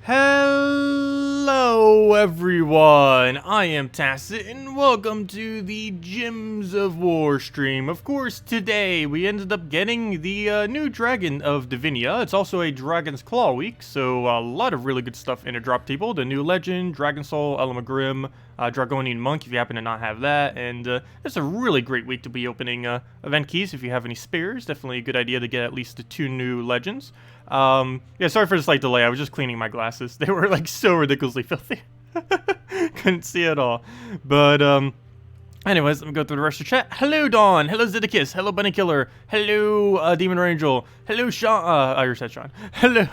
Hello everyone, I am Tacet and welcome to the Gems of War stream. Of course, today we ended up getting the new dragon of Divinia. It's also a Dragon's Claw week, so a lot of really good stuff in a drop table. The new legend, Dragon Soul, Elamagrim, Dragonian Monk if you happen to not have that, and it's a really great week to be opening event keys if you have any spares. Definitely a good idea to get at least the 2 new legends. Yeah, sorry for the slight delay. I was just cleaning my glasses. They were like so ridiculously filthy. Couldn't see at all. But anyways, let me go through the rest of the chat. Hello Dawn, hello Zidicus, hello Bunny Killer, hello Demon Rangel, hello Sean, I already said Sean. Hello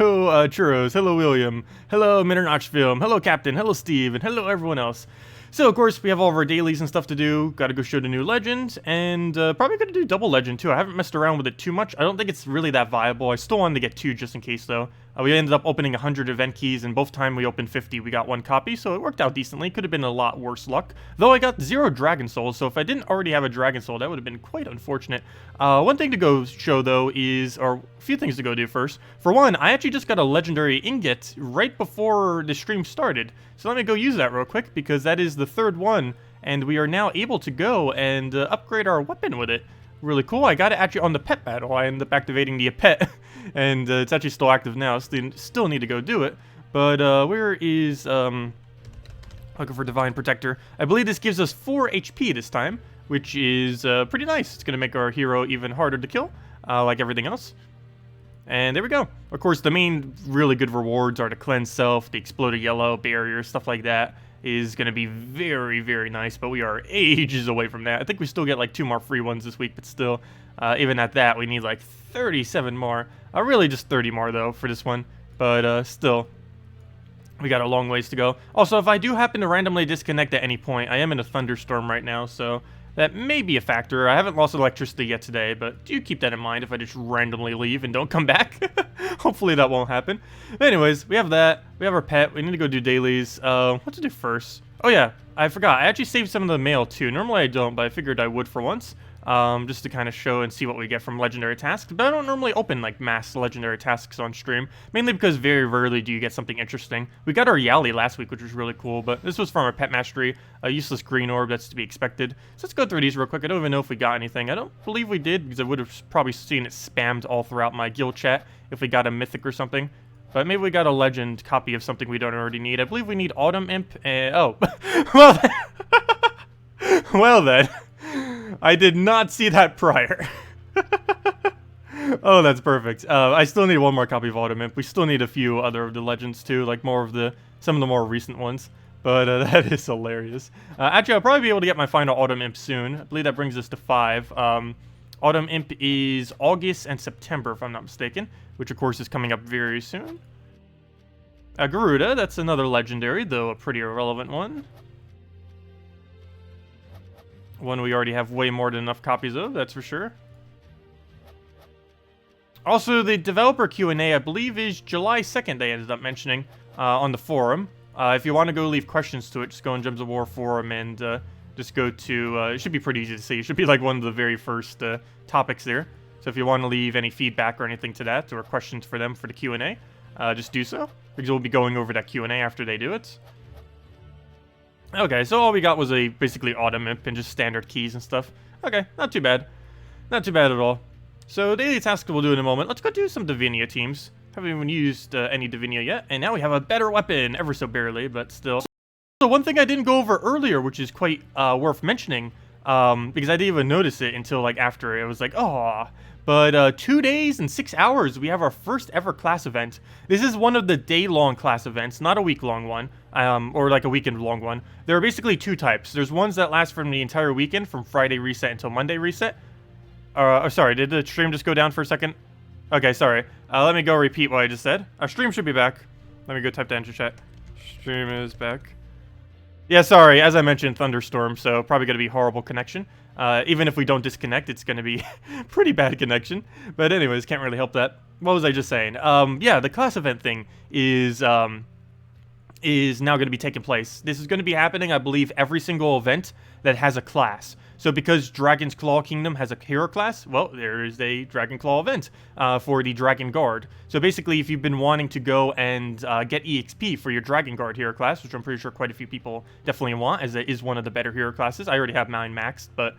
Churros, hello William, hello Mitternotch Film, hello Captain, hello Steve, and hello everyone else. So, of course, we have all of our dailies and stuff to do. Gotta go show the new legend, and probably gonna do double legend, too. I haven't messed around with it too much. I don't think it's really that viable. I still wanted to get 2 just in case, though. We ended up opening 100 event keys, and both time we opened 50, we got 1 copy, so it worked out decently. Could have been a lot worse luck. Though I got 0 Dragon Souls, so if I didn't already have a Dragon Soul, that would have been quite unfortunate. One thing to go show, though, is... or a few things to go do first. For one, I actually just got a legendary ingot right before the stream started. So let me go use that real quick, because that is the 3rd one, and we are now able to go and upgrade our weapon with it. Really cool. I got it actually on the pet battle. I ended up activating the pet, and it's actually still active now. Still need to go do it. But where is... looking for Divine Protector. I believe this gives us 4 HP this time, which is pretty nice. It's going to make our hero even harder to kill, like everything else. And there we go. Of course, the main really good rewards are the Cleanse Self, the Exploded Yellow, Barrier, stuff like that is going to be very, very nice, but we are ages away from that. I think we still get like 2 more free ones this week, but still, even at that, we need like 37 more. Really just 30 more, though, for this one, but still, we got a long ways to go. Also, if I do happen to randomly disconnect at any point, I am in a thunderstorm right now, so... that may be a factor. I haven't lost electricity yet today, but do keep that in mind if I just randomly leave and don't come back. Hopefully that won't happen. Anyways, we have that. We have our pet. We need to go do dailies. What to do first? Oh yeah, I forgot. I actually saved some of the mail too. Normally I don't, but I figured I would for once. Just to kind of show and see what we get from legendary tasks. But I don't normally open like mass legendary tasks on stream, mainly because very rarely do you get something interesting. We got our Yali last week, which was really cool, but this was from our pet mastery, a useless green orb, that's to be expected. So let's go through these real quick. I don't even know if we got anything. I don't believe we did, because I would have probably seen it spammed all throughout my guild chat if we got a mythic or something. But maybe we got a legend copy of something we don't already need. I believe we need Autumn Imp and... oh. Well then. Well then. I did not see that prior. Oh, that's perfect. I still need 1 more copy of Autumn Imp. We still need a few other of the legends too, like some of the more recent ones. But that is hilarious. Actually, I'll probably be able to get my final Autumn Imp soon. I believe that brings us to 5. Autumn Imp is August and September, if I'm not mistaken, which of course is coming up very soon. Garuda, that's another legendary, though a pretty irrelevant one. One we already have way more than enough copies of, that's for sure. Also, the developer Q&A, I believe, is July 2nd, they ended up mentioning on the forum. If you want to go leave questions to it, just go on Gems of War forum and just go to... it should be pretty easy to see. It should be like one of the very first topics there. So if you want to leave any feedback or anything to that, or questions for them for the Q&A, just do so. Because we'll be going over that Q&A after they do it. Okay, so all we got was basically Autumn Imp and just standard keys and stuff. Okay, not too bad. Not too bad at all. So daily tasks we'll do in a moment. Let's go do some Divinia teams. Haven't even used any Divinia yet, and now we have a better weapon, ever so barely, but still. So one thing I didn't go over earlier, which is quite worth mentioning, because I didn't even notice it until like after. It was like, oh. But 2 days and 6 hours, we have our first ever class event. This is one of the day-long class events, not a week-long one, or like a weekend-long one. There are basically 2 types. There's ones that last from the entire weekend, from Friday reset until Monday reset. Sorry, did the stream just go down for a second? Okay, sorry. Let me go repeat what I just said. Our stream should be back. Let me go type that into chat. Stream is back. Yeah, sorry, as I mentioned, thunderstorm, so probably going to be horrible connection. Even if we don't disconnect, it's going to be pretty bad connection. But anyways, can't really help that. What was I just saying? Yeah, the class event thing is now going to be taking place. This is going to be happening, I believe, every single event that has a class. So because Dragon's Claw Kingdom has a hero class, well, there is a Dragon Claw event for the Dragon Guard. So basically, if you've been wanting to go and get EXP for your Dragon Guard hero class, which I'm pretty sure quite a few people definitely want, as it is one of the better hero classes. I already have mine maxed, but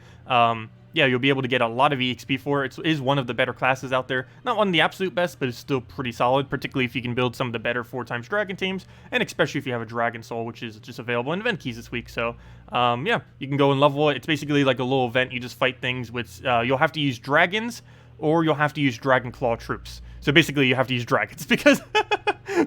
yeah, you'll be able to get a lot of EXP for it. It is one of the better classes out there. Not one of the absolute best, but it's still pretty solid, particularly if you can build some of the better 4x Dragon teams, and especially if you have a Dragon Soul, which is just available in event keys this week. So, yeah, you can go and level it. It's basically like a little event. You just fight things with, you'll have to use dragons, or you'll have to use Dragon Claw troops. So basically, you have to use dragons, because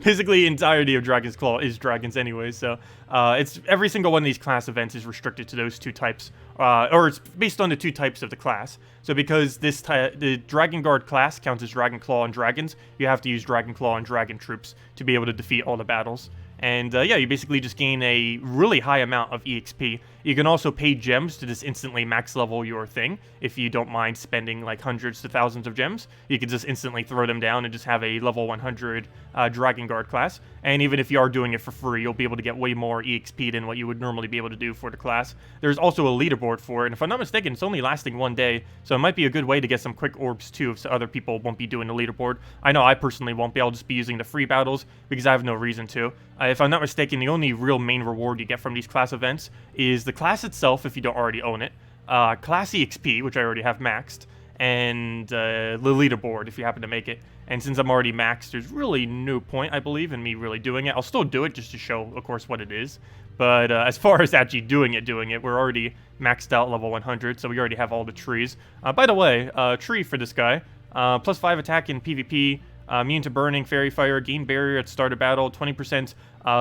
basically the entirety of Dragon's Claw is dragons anyway. So it's every single one of these class events is restricted to those 2 types, or it's based on the 2 types of the class. So because the Dragon Guard class counts as Dragon Claw and dragons, you have to use Dragon Claw and dragon troops to be able to defeat all the battles. And yeah, you basically just gain a really high amount of EXP. You can also pay gems to just instantly max level your thing. If you don't mind spending like hundreds to thousands of gems, you can just instantly throw them down and just have a level 100 Dragon Guard class. And even if you are doing it for free, you'll be able to get way more EXP than what you would normally be able to do for the class. There's also a leaderboard for it, and if I'm not mistaken, it's only lasting 1 day, so it might be a good way to get some quick orbs too if other people won't be doing the leaderboard. I know I personally won't be. I'll just be using the free battles because I have no reason to. If I'm not mistaken, the only real main reward you get from these class events is the class itself if you don't already own it, class EXP, which I already have maxed, and the leaderboard if you happen to make it. And since I'm already maxed, there's really no point, I believe, in me really doing it. I'll still do it just to show, of course, what it is. But as far as actually doing it, we're already maxed out level 100, so we already have all the trees. By the way, tree for this guy, +5 attack in PvP, immune to burning, fairy fire, gain barrier at start of battle, 20%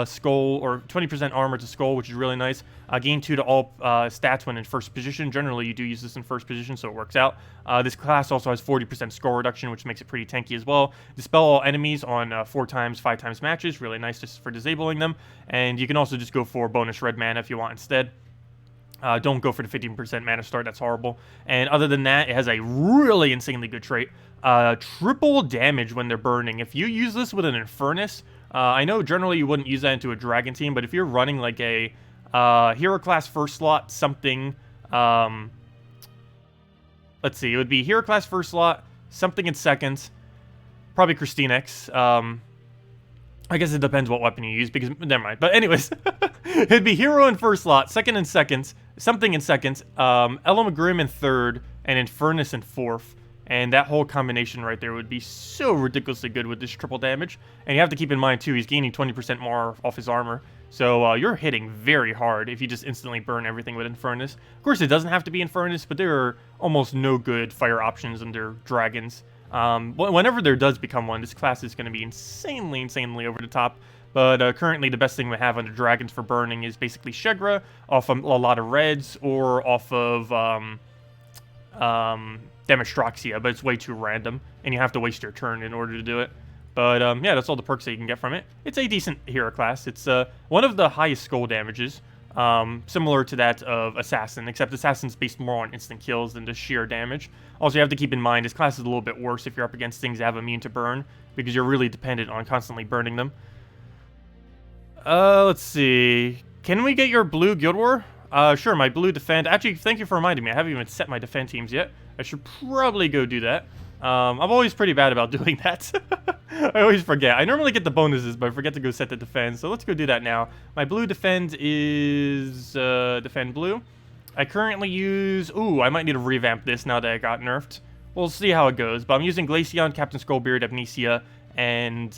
skull, or 20% armor to skull, which is really nice. Gain 2 to all stats when in first position. Generally, you do use this in first position, so it works out. This class also has 40% skull reduction, which makes it pretty tanky as well. Dispel all enemies on 4x, 5x matches. Really nice just for disabling them. And you can also just go for bonus red mana if you want instead. Don't go for the 15% mana start, that's horrible. And other than that, it has a really insanely good trait. Triple damage when they're burning. If you use this with an Infernus, I know generally you wouldn't use that into a dragon team, but if you're running like a hero class first slot something, let's see, it would be hero class first slot, something in second, probably KrissTigger. I guess it depends what weapon you use, because, never mind. But anyways, it'd be hero in first slot, second in second, something in second, Elamagrim in third, and Infernus in fourth. And that whole combination right there would be so ridiculously good with this triple damage. And you have to keep in mind, too, he's gaining 20% more off his armor. So you're hitting very hard if you just instantly burn everything with Infernus. Of course, it doesn't have to be Infernus, but there are almost no good fire options under dragons. Whenever there does become one, this class is going to be insanely over the top. But currently, the best thing we have under dragons for burning is basically Shegra, off of a lot of reds, or off of Demistroxia, but it's way too random, and you have to waste your turn in order to do it. But yeah, that's all the perks that you can get from it. It's a decent hero class. It's one of the highest skull damages, similar to that of Assassin, except Assassin's based more on instant kills than just sheer damage. Also, you have to keep in mind, this class is a little bit worse if you're up against things that have immune to burn, because you're really dependent on constantly burning them. Let's see. Can we get your blue Guild War? Sure, my blue defend. Actually, thank you for reminding me. I haven't even set my defend teams yet. I should probably go do that. I'm always pretty bad about doing that. I always forget. I normally get the bonuses, but I forget to go set the defend. So let's go do that now. My blue defend is defend blue. I currently use... Ooh, I might need to revamp this now that I got nerfed. We'll see how it goes. But I'm using Glaceon, Captain Skullbeard, Amnesia, and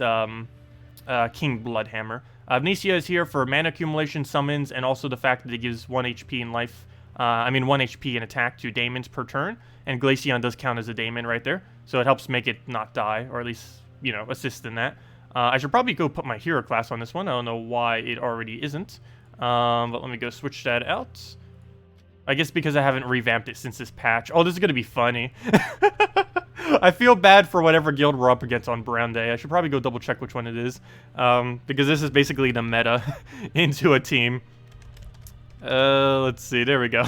King Bloodhammer. Amnesia is here for mana accumulation, summons, and also the fact that it gives 1 HP in life. 1 HP in attack to daemons per turn. And Glaceon does count as a daemon right there. So it helps make it not die, or at least, you know, assist in that. I should probably go put my hero class on this one. I don't know why it already isn't. But let me go switch that out. I guess because I haven't revamped it since this patch. Oh, this is going to be funny. I feel bad for whatever guild we're up against on Brown Day. I should probably go double check which one it is. Because this is basically the meta into a team. Let's see. There we go.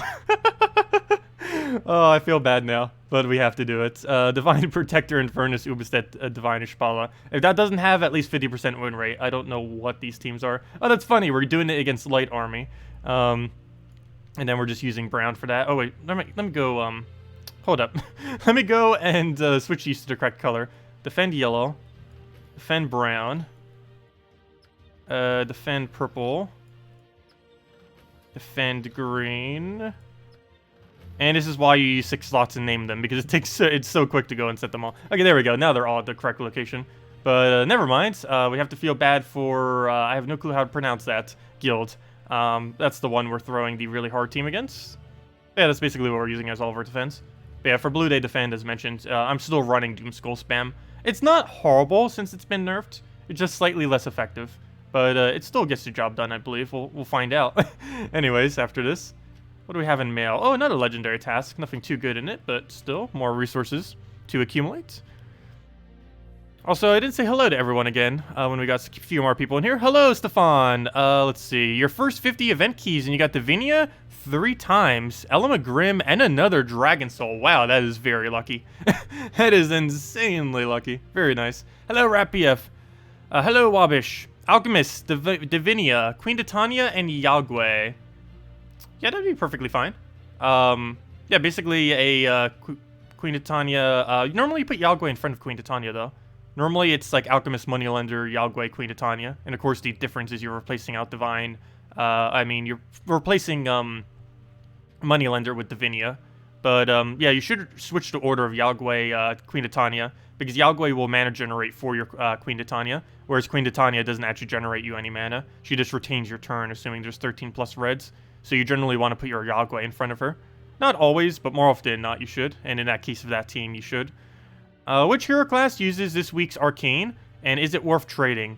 Oh, I feel bad now, but we have to do it. Divine Protector, Infernus, Ubistet, Divine Ishpala. If that doesn't have at least 50% win rate, I don't know what these teams are. Oh, that's funny. We're doing it against Light Army. And then we're just using brown for that. Oh wait, let me go, hold up. Let me go and switch these to the correct color. Defend yellow. Defend brown. Defend purple. Defend green. And this is why you use 6 slots and name them, because it's so quick to go and set them all. Okay, there we go. Now they're all at the correct location. But never mind. We have to feel bad for, I have no clue how to pronounce that, guild. That's the one we're throwing the really hard team against. Yeah, that's basically what we're using as all of our defense. But yeah, for blue they defend, as mentioned. I'm still running Doom Skull spam. It's not horrible since it's been nerfed. It's just slightly less effective. But it still gets the job done, I believe. We'll find out. Anyways, after this. What do we have in mail? Oh, another legendary task. Nothing too good in it, but still, more resources to accumulate. Also, I didn't say hello to everyone again when we got a few more people in here. Hello, Stefan. Let's see. Your first 50 event keys, and you got Divinia 3 times, Elma Grimm, and another Dragon Soul. Wow, that is very lucky. That is insanely lucky. Very nice. Hello, RapBF. Hello, Wabish. Alchemist, Divinia, Queen Titania, and Yagwe. Yeah, that'd be perfectly fine. Yeah, basically a Queen Titania. Normally you put Yagwe in front of Queen Titania, though. Normally it's like Alchemist, Moneylender, Yagwe, Queen Titania. And of course the difference is you're replacing out Divine. You're replacing Moneylender with Divinia. But yeah, you should switch the order of Yagwe, Queen Titania, because Yagwe will mana generate for your Queen Titania, whereas Queen Titania doesn't actually generate you any mana. She just retains your turn, assuming there's 13 plus reds. So you generally want to put your Yagwe in front of her. Not always, but more often than not, you should. And in that case of that team, you should. Which hero class uses this week's Arcane, and is it worth trading?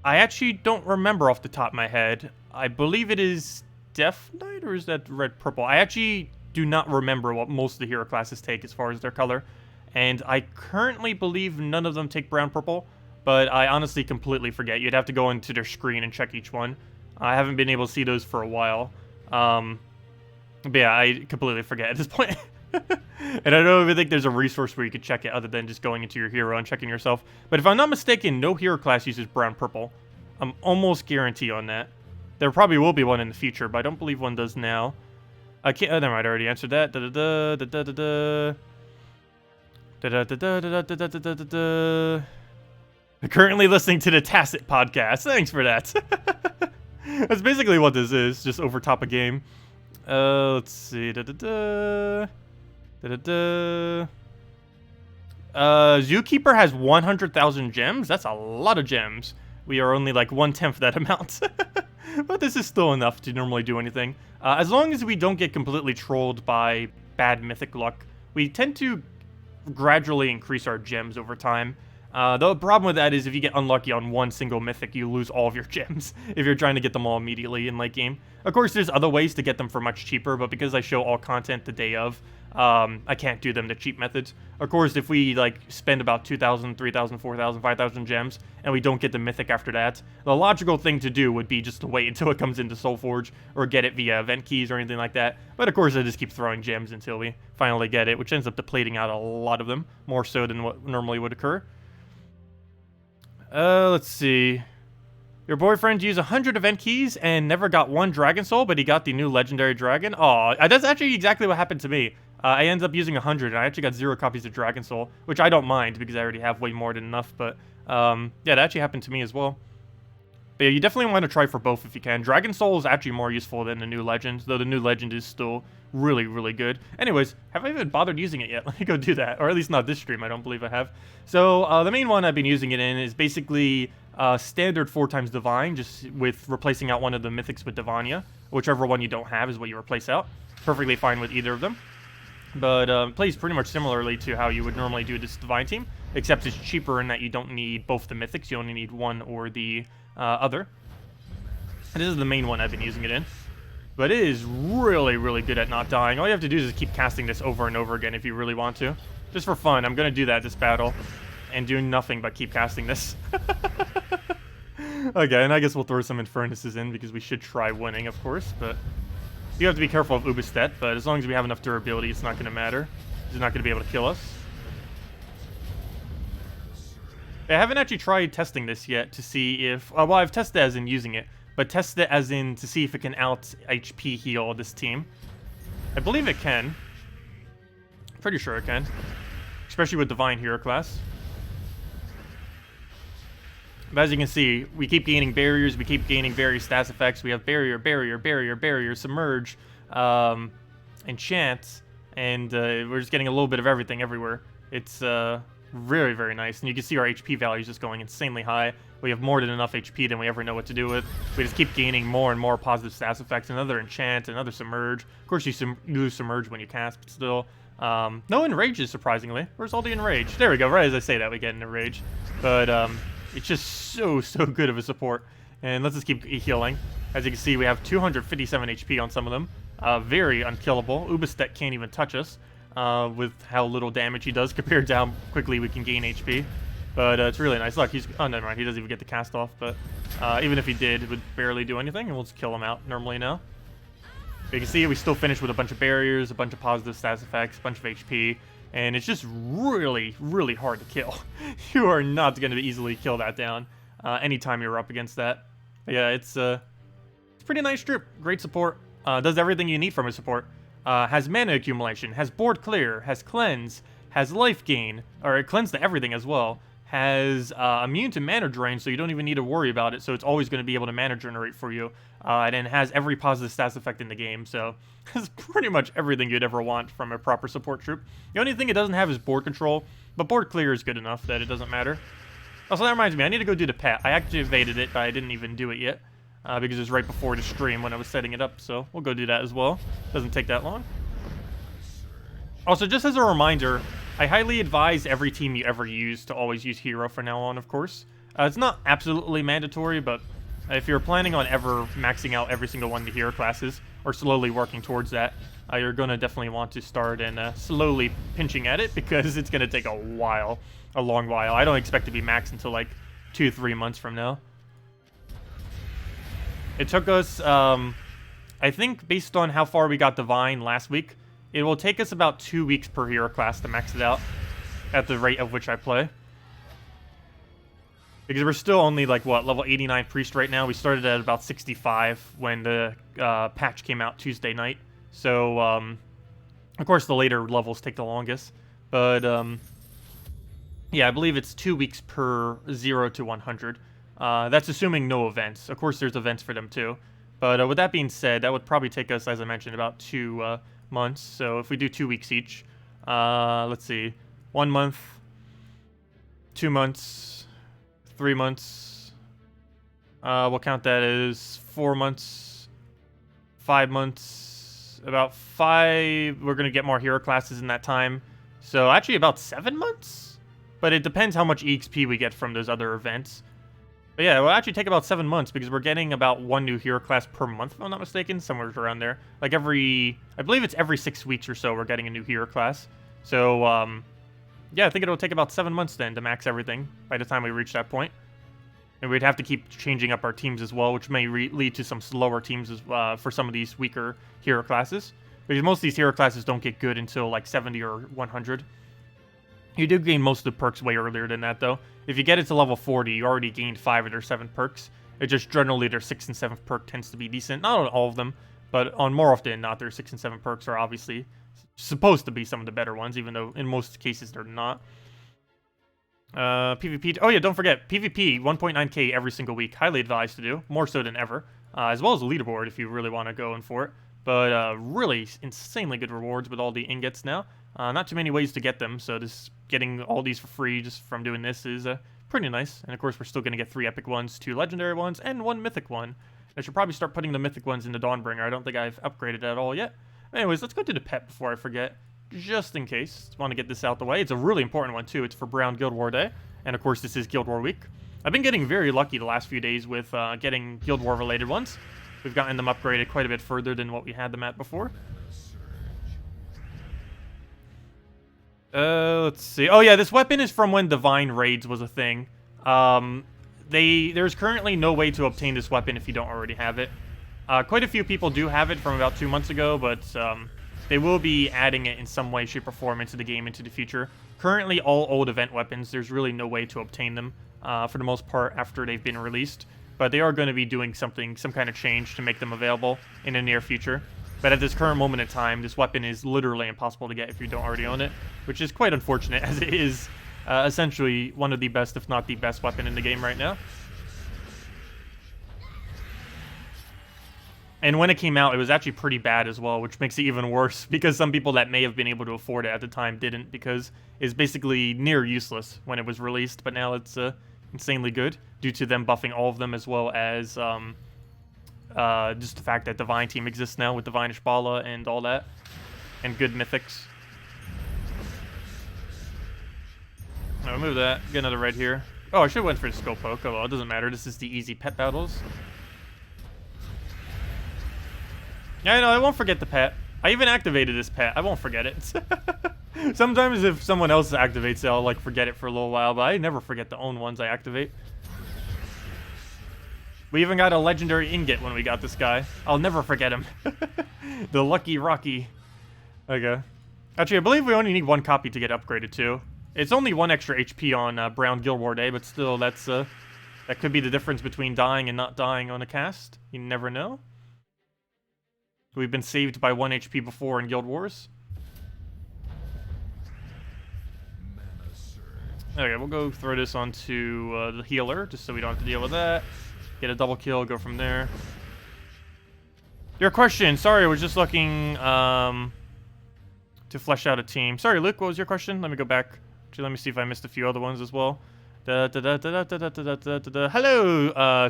I actually don't remember off the top of my head. I believe it is Death Knight, or is that red-purple? I actually do not remember what most of the hero classes take as far as their color. And I currently believe none of them take brown-purple, but I honestly completely forget. You'd have to go into their screen and check each one. I haven't been able to see those for a while. But yeah, I completely forget at this point. And I don't even think there's a resource where you could check it other than just going into your hero and checking yourself. But if I'm not mistaken, no hero class uses brown-purple. I'm almost guaranteed on that. There probably will be one in the future, but I don't believe one does now. I can't. Oh, never mind, I already answered that. Currently listening to the Tacet podcast. Thanks for that. That's basically what this is, just over top a game. Let's see. Zookeeper has 100,000 gems. That's a lot of gems. We are only like 1/10 that amount. But this is still enough to normally do anything. As long as we don't get completely trolled by bad mythic luck, we tend to gradually increase our gems over time. The problem with that is if you get unlucky on one single mythic, you lose all of your gems if you're trying to get them all immediately in late game. Of course, there's other ways to get them for much cheaper, but because I show all content the day of, I can't do them the cheap methods. Of course, if we like spend about 2,000, 3,000, 4,000, 5,000 gems, and we don't get the mythic after that, the logical thing to do would be just to wait until it comes into Soulforge, or get it via event keys or anything like that. But of course, I just keep throwing gems until we finally get it, which ends up depleting out a lot of them, more so than what normally would occur. Let's see. Your boyfriend used 100 event keys and never got one Dragon Soul, but he got the new Legendary Dragon. Oh, that's actually exactly what happened to me. I ended up using 100, and I actually got 0 copies of Dragon Soul, which I don't mind, because I already have way more than enough, but, yeah, that actually happened to me as well. But yeah, you definitely want to try for both if you can. Dragon Soul is actually more useful than the new Legend, though the new Legend is still really, really good. Anyways, have I even bothered using it yet? Let me go do that, or at least not this stream, I don't believe I have. So, the main one I've been using it in is basically standard 4x Divine, just with replacing out one of the Mythics with Divinia. Whichever one you don't have is what you replace out. Perfectly fine with either of them. But plays pretty much similarly to how you would normally do this Divine team, except it's cheaper in that you don't need both the Mythics, you only need one or the other. And this is the main one I've been using it in. But it is really, really good at not dying. All you have to do is keep casting this over and over again if you really want to. Just for fun, I'm going to do that this battle. And do nothing but keep casting this. Okay, and I guess we'll throw some Infernuses in because we should try winning, of course. But you have to be careful of Ubistet, but as long as we have enough durability, it's not going to matter. He's not going to be able to kill us. I haven't actually tried testing this yet to see if... well, I've tested as in using it, but test it as in to see if it can out HP heal this team. I believe it can. Pretty sure it can. Especially with Divine Hero class. But as you can see, we keep gaining barriers, we keep gaining various stats effects. We have barrier, barrier, barrier, barrier, submerge, enchant, and we're just getting a little bit of everything everywhere. It's very, very nice. And you can see our HP values just going insanely high. We have more than enough HP than we ever know what to do with. We just keep gaining more and more positive stats effects. Another enchant, another submerge. Of course, you lose submerge when you cast, but still. No enrages, surprisingly. Where's all the enrage? There we go. Right as I say that, we get an enrage. But it's just so good of a support. And let's just keep healing. As you can see, we have 257 HP on some of them. Very unkillable. Ubistek can't even touch us with how little damage he does compared to how quickly we can gain HP. But it's really nice. Look, he's... Oh, never mind. He doesn't even get the cast off. But even if he did, it would barely do anything. And we'll just kill him out normally now. But you can see we still finish with a bunch of barriers, a bunch of positive stats effects, a bunch of HP. And it's just really, really hard to kill. You are not going to easily kill that down anytime you're up against that. But yeah, it's pretty nice strip. Great support. Does everything you need from a support. Has mana accumulation, has board clear, has cleanse, has life gain, or it cleanse to everything as well. Has immune to mana drain, so you don't even need to worry about it, so it's always going to be able to mana generate for you. And then has every positive stats effect in the game, so it's pretty much everything you'd ever want from a proper support troop. The only thing it doesn't have is board control, but board clear is good enough that it doesn't matter. Also, that reminds me, I need to go do the pet. I activated it, but I didn't even do it yet, because it was right before the stream when I was setting it up, so we'll go do that as well. Doesn't take that long. Also, just as a reminder, I highly advise every team you ever use to always use hero from now on, of course. It's not absolutely mandatory, but if you're planning on ever maxing out every single one of the hero classes, or slowly working towards that, you're going to definitely want to start and slowly pinching at it, because it's going to take a while, a long while. I don't expect to be maxed until like 2-3 months from now. It took us, I think based on how far we got Divine last week, it will take us about 2 weeks per hero class to max it out at the rate of which I play. Because we're still only like, what, level 89 Priest right now. We started at about 65 when the patch came out Tuesday night. So, of course, the later levels take the longest. But, yeah, I believe it's 2 weeks per 0 to 100. That's assuming no events. Of course, there's events for them too. But with that being said, that would probably take us, as I mentioned, about 2 months. So if we do 2 weeks each, let's see, 1 month, 2 months, 3 months, we'll count that as 4 months, 5 months, about 5, we're going to get more hero classes in that time. So actually about 7 months, but it depends how much EXP we get from those other events. But yeah, it will actually take about 7 months because we're getting about 1 new hero class per month, if I'm not mistaken, somewhere around there. Like I believe it's every 6 weeks or so we're getting a new hero class. So, yeah, I think it'll take about 7 months then to max everything by the time we reach that point. And we'd have to keep changing up our teams as well, which may lead to some slower teams for some of these weaker hero classes. Because most of these hero classes don't get good until like 70 or 100. You do gain most of the perks way earlier than that, though. If you get it to level 40, you already gained 5 of their 7 perks. It just generally their 6th and 7th perk tends to be decent. Not on all of them, but on more often than not, their 6 and 7 perks are obviously supposed to be some of the better ones, even though in most cases they're not. PvP. Oh yeah, don't forget, PvP 1.9k every single week. Highly advised to do, more so than ever. As well as a leaderboard if you really want to go in for it. But really insanely good rewards with all the ingots now. Not too many ways to get them, so just getting all these for free just from doing this is pretty nice. And of course, we're still going to get 3 epic ones, 2 legendary ones, and 1 mythic one. I should probably start putting the mythic ones into Dawnbringer. I don't think I've upgraded at all yet. Anyways, let's go to the pet before I forget, just in case. Want to get this out the way. It's a really important one, too. It's for Brown Guild War Day, and of course, this is Guild War Week. I've been getting very lucky the last few days with getting Guild War-related ones. We've gotten them upgraded quite a bit further than what we had them at before. Let's see. Oh yeah, this weapon is from when Divine Raids was a thing. There's currently no way to obtain this weapon if you don't already have it. Quite a few people do have it from about 2 months ago, but they will be adding it in some way, shape, or form into the game into the future. Currently, all old event weapons, there's really no way to obtain them for the most part after they've been released. but they are going to be doing something, some kind of change to make them available in the near future. But at this current moment in time, this weapon is literally impossible to get if you don't already own it, which is quite unfortunate, as it is essentially one of the best, if not the best weapon in the game right now. And when it came out, it was actually pretty bad as well, which makes it even worse, because some people that may have been able to afford it at the time didn't, because it's basically near useless when it was released, but now it's insanely good, due to them buffing all of them, as well as just the fact that Divine Team exists now with Divine Ishbala and all that, and good mythics. I'll remove that, get another red here. Oh, I should have went for the Skull Poke. Oh well, it doesn't matter, this is the easy pet battles. Yeah, I know, I won't forget the pet. I even activated this pet. I won't forget it. Sometimes if someone else activates it, I'll like forget it for a little while, but I never forget the own ones I activate. We even got a legendary ingot when we got this guy. I'll never forget him. The Lucky Rocky. Okay. Actually, I believe we only need one copy to get upgraded too. It's only 1 extra HP on Brown Guild War Day, but still, that's that could be the difference between dying and not dying on a cast. You never know. We've been saved by 1 HP before in Guild Wars. Okay, we'll go throw this onto the healer, just so we don't have to deal with that. Get a double kill, go from there. Your question, sorry, I was just looking to flesh out a team. Sorry, Luke, what was your question? Let me go back. Actually, let me see if I missed a few other ones as well. Hello,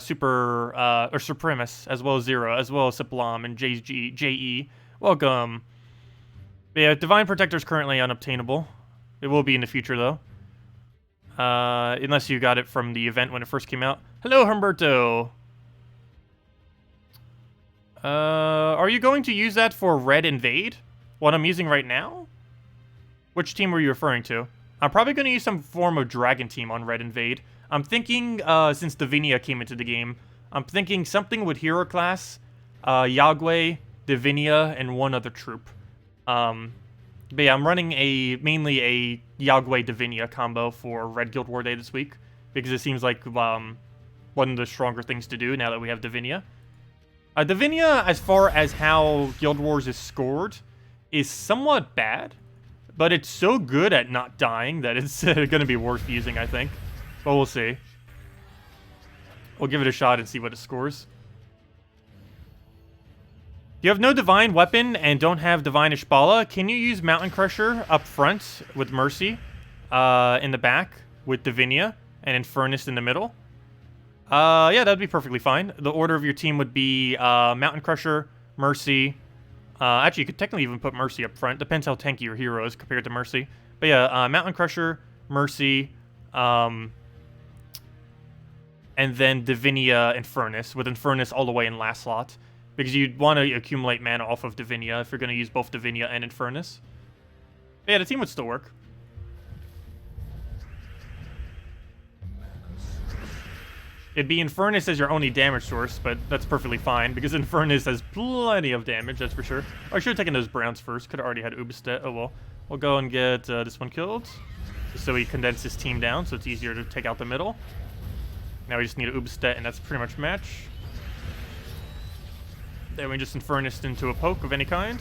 Super, or Supremus, as well as Zero, as well as Siplam and JE. Welcome. But yeah, Divine Protector is currently unobtainable. It will be in the future, though. Unless you got it from the event when it first came out. Hello, Humberto. Are you going to use that for Red Invade? What I'm using right now? Which team were you referring to? I'm probably going to use some form of Dragon Team on Red Invade. I'm thinking, since Davinia came into the game, I'm thinking something with Hero Class, Yagwe, Divinia, and one other troop. But yeah, I'm running mainly a Yagwe Davinia combo for Red Guild War Day this week, because it seems like one of the stronger things to do now that we have Davinia. Davinia, as far as how Guild Wars is scored, is somewhat bad. But it's so good at not dying that it's going to be worth using, I think. But we'll see. We'll give it a shot and see what it scores. You have no Divine Weapon and don't have Divine Ishbala. Can you use Mountain Crusher up front with Mercy in the back with Divinia and Infernus in the middle? Yeah, that'd be perfectly fine. The order of your team would be Mountain Crusher, Mercy... actually, you could technically even put Mercy up front. Depends how tanky your hero is compared to Mercy. But yeah, Mountain Crusher, Mercy, and then Divinia Infernus, with Infernus all the way in last slot. Because you'd want to accumulate mana off of Divinia if you're going to use both Divinia and Infernus. But yeah, the team would still work. It'd be Infernus as your only damage source, but that's perfectly fine, because Infernus has plenty of damage, that's for sure. Oh, I should have taken those Browns first. Could have already had Ubistet. Oh well. We'll go and get this one killed, just so we condense his team down, so it's easier to take out the middle. Now we just need an Ubistet, and that's pretty much match. Then we just Infernus into a poke of any kind.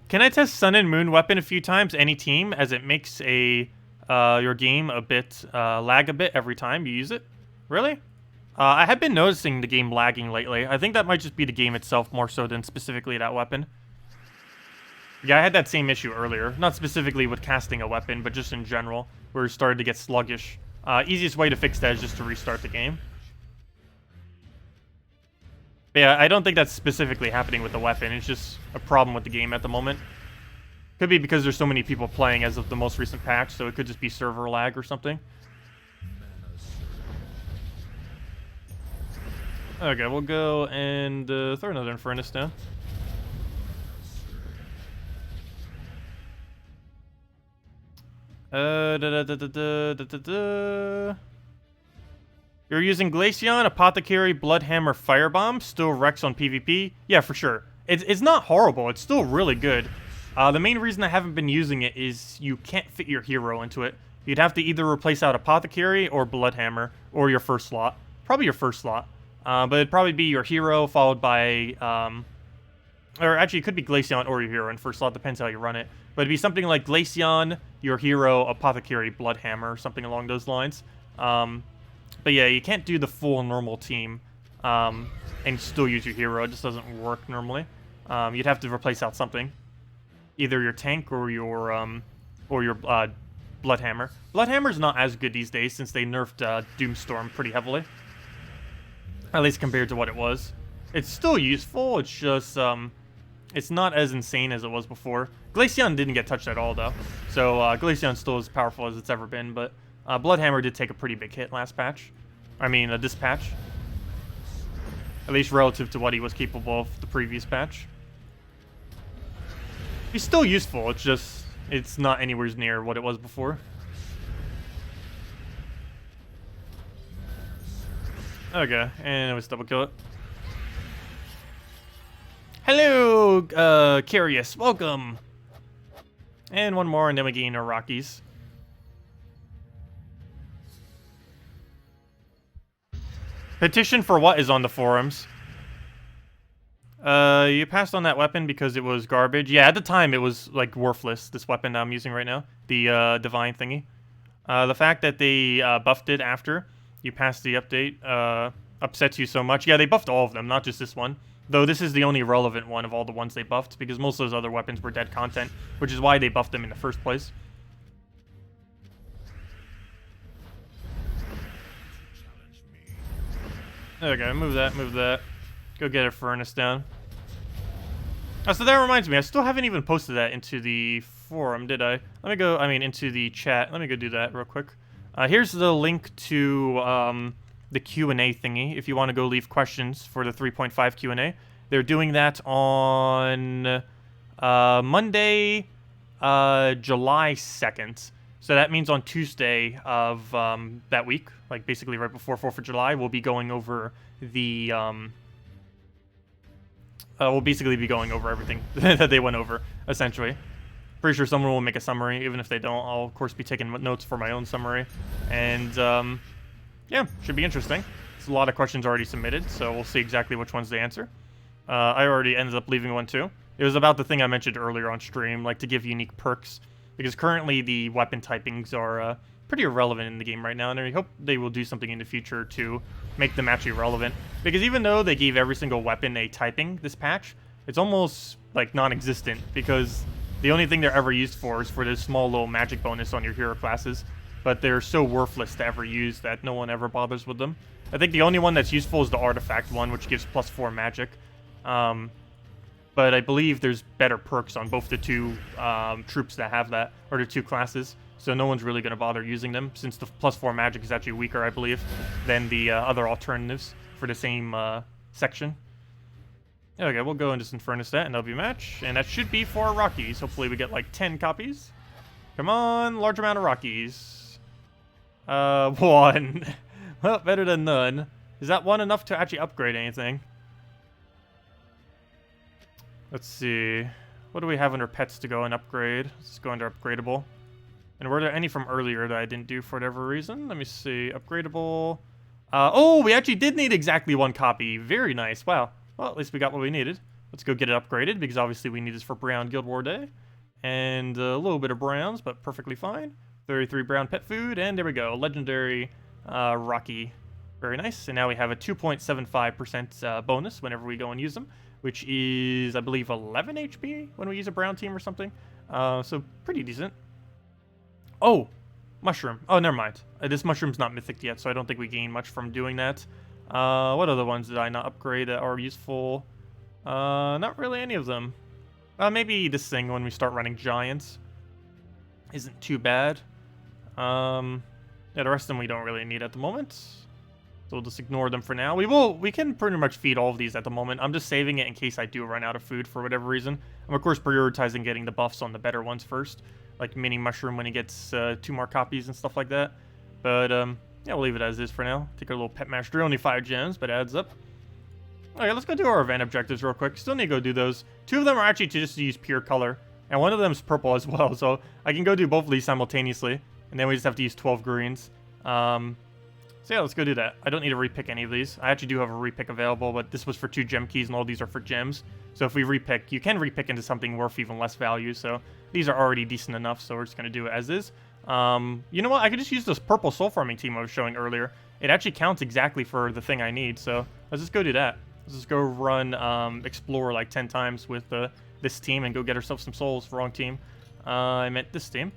Can I test Sun and Moon weapon a few times, any team, as it makes your game a bit, lag a bit every time you use it? Really? I have been noticing the game lagging lately. I think that might just be the game itself more so than specifically that weapon. Yeah, I had that same issue earlier. Not specifically with casting a weapon, but just in general, where it started to get sluggish. Easiest way to fix that is just to restart the game. But yeah, I don't think that's specifically happening with the weapon. It's just a problem with the game at the moment. Could be because there's so many people playing as of the most recent patch, so it could just be server lag or something. Okay, we'll go and throw another Infernus down. You're using Glaceon, Apothecary, Bloodhammer, Firebomb, still Rex on PvP? Yeah, for sure. It's not horrible, it's still really good. The main reason I haven't been using it is you can't fit your hero into it. you'd have to either replace out Apothecary or Bloodhammer, or your first slot. Probably your first slot. But it'd probably be your hero, followed by, or actually it could be Glaceon or your hero in first slot, depends how you run it. But it'd be something like Glaceon, your hero, Apothecary, Bloodhammer, something along those lines. But yeah, you can't do the full normal team, and still use your hero. It just doesn't work normally. You'd have to replace out something. Either your tank or your Bloodhammer. Bloodhammer's not as good these days since they nerfed Doomstorm pretty heavily. At least compared to what it was. It's still useful, it's just, it's not as insane as it was before. Glaceon didn't get touched at all, though. So, Glaceon's still as powerful as it's ever been, but Bloodhammer did take a pretty big hit last patch. I mean, this patch. At least relative to what he was capable of the previous patch. He's still useful, it's just, it's not anywhere near what it was before. Okay, and let's double kill it. Hello, Curious, welcome! And one more, and then we gain our Rockies. Petition for what is on the forums? You passed on that weapon because it was garbage. Yeah, at the time it was, like, worthless, this weapon that I'm using right now. The, divine thingy. The fact that they, buffed it after you passed the update, upsets you so much. Yeah, they buffed all of them, not just this one. Though this is the only relevant one of all the ones they buffed, because most of those other weapons were dead content, which is why they buffed them in the first place. Okay, move that, move that. Go get a furnace down. Oh, so that reminds me, I still haven't even posted that into the forum, did I? Let me go, into the chat. Let me go do that real quick. Here's the link to the Q&A thingy, if you want to go leave questions for the 3.5 Q&A. They're doing that on Monday, July 2nd. So that means on Tuesday of that week, like basically right before 4th of July, we'll be going over the... we'll basically be going over everything that they went over, essentially. Pretty sure someone will make a summary. Even if they don't, I'll of course be taking notes for my own summary. And yeah, should be interesting. There's a lot of questions already submitted, so we'll see exactly which ones they answer. I already ended up leaving one too. It was about the thing I mentioned earlier on stream, like to give unique perks. Because currently the weapon typings are pretty irrelevant in the game right now, and I hope they will do something in the future to make them actually relevant. Because even though they gave every single weapon a typing this patch, it's almost like non-existent, because the only thing they're ever used for is for this small little magic bonus on your hero classes. But they're so worthless to ever use that no one ever bothers with them. I think the only one that's useful is the artifact one, which gives +4 magic. But I believe there's better perks on both the two troops that have that, or the two classes. So no one's really going to bother using them, since the +4 magic is actually weaker, I believe, than the other alternatives for the same section. Okay, we'll go and just Infernus that, and that'll be a match. And that should be for Rockies. Hopefully we get like 10 copies. Come on, large amount of Rockies. 1. Well, better than none. Is that 1 enough to actually upgrade anything? Let's see. What do we have under pets to go and upgrade? Let's go under upgradable. And were there any from earlier that I didn't do for whatever reason? Let me see. Upgradable. Oh, we actually did need exactly 1 copy. Very nice. Wow. Well, at least we got what we needed. Let's go get it upgraded, because obviously we need this for Brown Guild War Day. And a little bit of browns, but perfectly fine. 33 brown pet food, and there we go. Legendary Rocky. Very nice. And now we have a 2.75% bonus whenever we go and use them, which is, I believe, 11 HP when we use a brown team or something. So pretty decent. Oh, mushroom. Oh, never mind. This mushroom's not mythic yet, so I don't think we gain much from doing that. What other ones did I not upgrade that are useful? Not really any of them. Maybe this thing when we start running giants isn't too bad. Yeah, the rest of them we don't really need at the moment. So we'll just ignore them for now. We can pretty much feed all of these at the moment. I'm just saving it in case I do run out of food for whatever reason. I'm of course prioritizing getting the buffs on the better ones first. Like Mini Mushroom when he gets 2 more copies and stuff like that. But yeah, we'll leave it as is for now. Take our little pet mastery. Only 5 gems, but it adds up. Okay, let's go do our event objectives real quick. Still need to go do those. 2 of them are actually to just use pure color. And one of them is purple as well, so I can go do both of these simultaneously. And then we just have to use 12 greens. So yeah, let's go do that. I don't need to repick any of these. I actually do have a repick available, but this was for 2 gem keys, and all these are for gems. So if we repick, you can repick into something worth even less value. So these are already decent enough, so we're just going to do it as is. You know what? I could just use this purple soul farming team I was showing earlier. It actually counts exactly for the thing I need, so let's just go do that. Let's just go run Explore like 10 times with this team and go get ourselves some souls. Wrong team. I meant this team.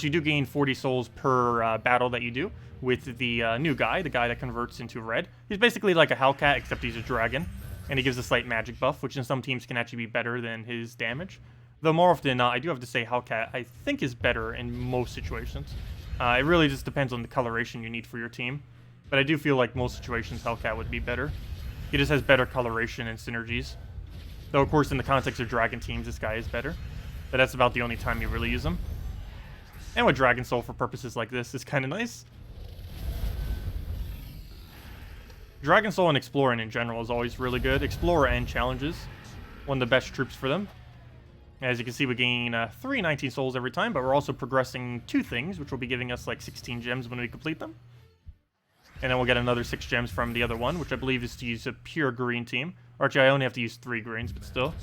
You do gain 40 souls per battle that you do with the new guy, the guy that converts into red. He's basically like a Hellcat, except he's a dragon, and he gives a slight magic buff, which in some teams can actually be better than his damage. Though more often than not, I do have to say Hellcat, I think, is better in most situations. It really just depends on the coloration you need for your team, but I do feel like most situations Hellcat would be better. He just has better coloration and synergies. Though, of course, in the context of dragon teams, this guy is better, but that's about the only time you really use him. And with Dragon Soul for purposes like this is kind of nice. Dragon Soul and Explorer in general is always really good. Explorer and Challenges, one of the best troops for them. As you can see, we gain 319 souls every time, but we're also progressing 2 things, which will be giving us like 16 gems when we complete them. And then we'll get another 6 gems from the other one, which I believe is to use a pure green team. Or actually, I only have to use 3 greens, but still.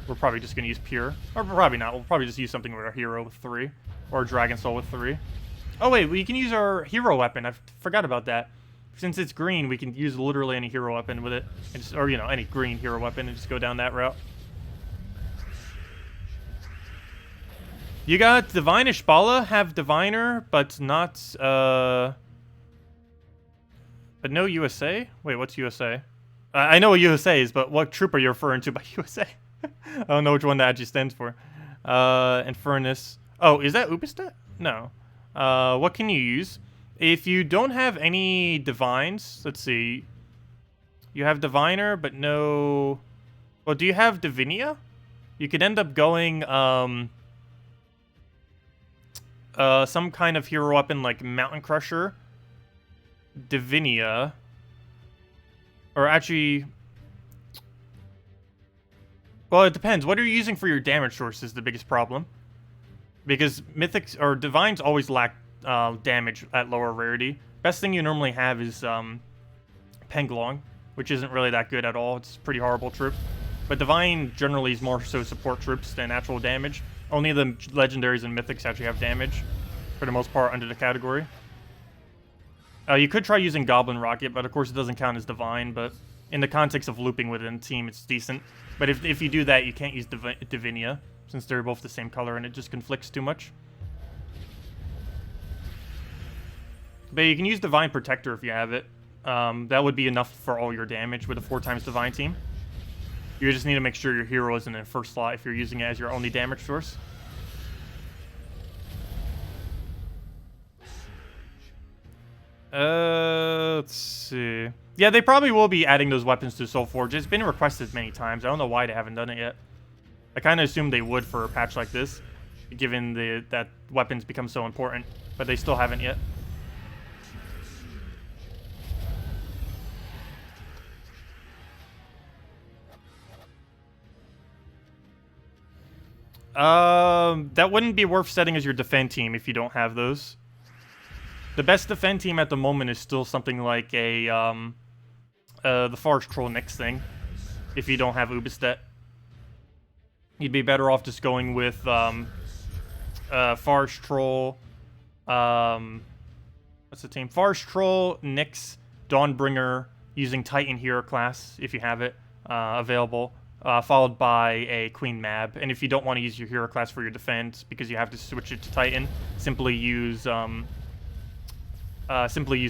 We're probably just going to use pure. Or probably not. We'll probably just use something with our hero with 3. Or Dragon Soul with 3. Oh wait, we can use our hero weapon. I forgot about that. Since it's green, we can use literally any hero weapon with it. And just, or, you know, any green hero weapon and just go down that route. You got Divine Ishbala, have Diviner, but not, but no USA? Wait, what's USA? I know what USA is, but what troop are you referring to by USA? I don't know which one that actually stands for. Infernus. Oh, is that Ubistet? No. What can you use? If you don't have any divines, let's see. You have Diviner, but no... Well, do you have Divinia? You could end up going, some kind of hero weapon like Mountain Crusher, Divinia, or actually... Well, it depends. What are you using for your damage source is the biggest problem. Because Mythics, or Divines always lack damage at lower rarity. Best thing you normally have is Penglong, which isn't really that good at all. It's a pretty horrible troop. But Divine generally is more so support troops than actual damage. Only the legendaries and mythics actually have damage, for the most part, under the category. You could try using Goblin Rocket, but of course it doesn't count as Divine, but in the context of looping within a team, it's decent. But if you do that, you can't use Divinia, since they're both the same color and it just conflicts too much. But you can use Divine Protector if you have it. That would be enough for all your damage with a 4x Divine team. You just need to make sure your hero isn't in first slot if you're using it as your only damage source. Let's see. Yeah, they probably will be adding those weapons to Soulforge. It's been requested many times. I don't know why they haven't done it yet. I kind of assumed they would for a patch like this, given that weapons become so important, but they still haven't yet. That wouldn't be worth setting as your defend team if you don't have those. The best defend team at the moment is still something like a, the Forest Troll Nyx thing, if you don't have Ubistet. You'd be better off just going with, Forest Troll, what's the team? Forest Troll, Nyx, Dawnbringer, using Titan Hero class, if you have it, available. Followed by a Queen Mab. And if you don't want to use your hero class for your defense because you have to switch it to Titan, simply use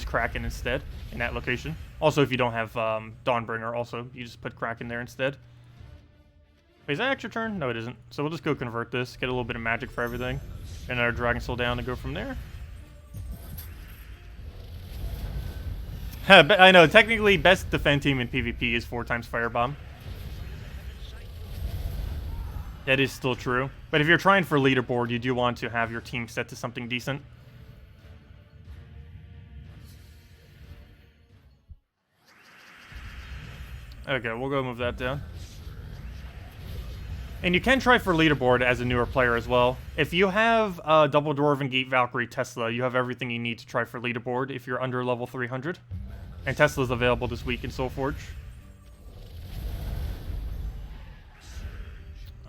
Kraken instead in that location. Also, if you don't have Dawnbringer, also you just put Kraken there instead. Wait, is that extra turn? No, it isn't. So we'll just go convert this, get a little bit of magic for everything, and our Dragon Soul down and go from there. I know, technically, best defend team in PvP is 4x Firebomb. That is still true. But if you're trying for leaderboard, you do want to have your team set to something decent. Okay, we'll go move that down. And you can try for leaderboard as a newer player as well. If you have Double Dwarven Gate Valkyrie Tesla, you have everything you need to try for leaderboard if you're under level 300. And Tesla's available this week in Soulforge.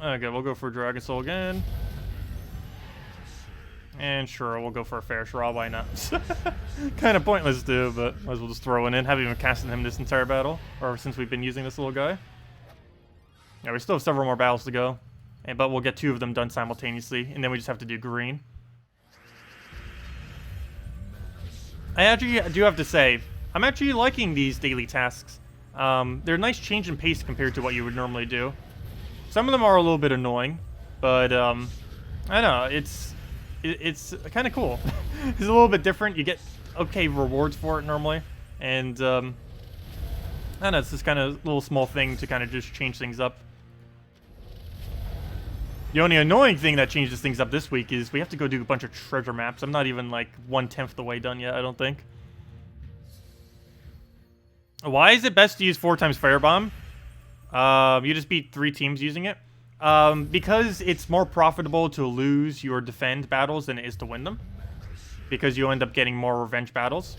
Okay, we'll go for Dragon Soul again. And sure, we'll go for a Fair Shra, why not? Kind of pointless too, but might as well just throw it in. Haven't even casted him this entire battle, or since we've been using this little guy. Yeah, we still have several more battles to go, but we'll get 2 of them done simultaneously, and then we just have to do green. I actually do have to say, I'm actually liking these daily tasks. They're a nice change in pace compared to what you would normally do. Some of them are a little bit annoying, but I don't know, it's kind of cool. It's a little bit different. You get okay rewards for it normally, and I don't know, it's this kind of little small thing to kind of just change things up. The only annoying thing that changes things up this week is we have to go do a bunch of treasure maps. I'm not even like 1/10 the way done yet, I don't think. Why is it best to use 4 times Firebomb? You just beat 3 teams using it. Because it's more profitable to lose your defend battles than it is to win them. Because you end up getting more revenge battles.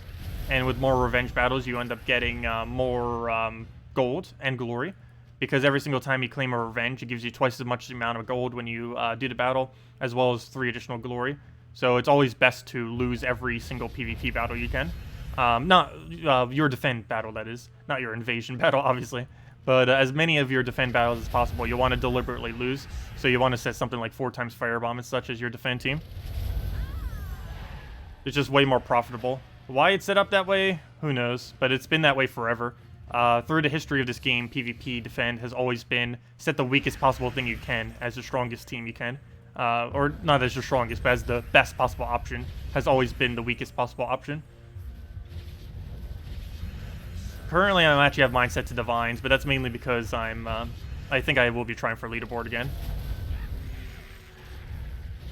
And with more revenge battles, you end up getting more gold and glory. Because every single time you claim a revenge, it gives you twice as much amount of gold when you do the battle, as well as 3 additional glory. So it's always best to lose every single PvP battle you can. Not your defend battle, that is. Not your invasion battle, obviously. But as many of your defend battles as possible, you want to deliberately lose. So you want to set something like 4 times Firebomb and such as your defend team. It's just way more profitable. Why it's set up that way, who knows. But it's been that way forever. Through the history of this game, PvP defend has always been set the weakest possible thing you can as the strongest team you can. Or not as the strongest, but as the best possible option. Has always been the weakest possible option. Currently, I actually have mine set to Divines, but that's mainly because I think I will be trying for leaderboard again.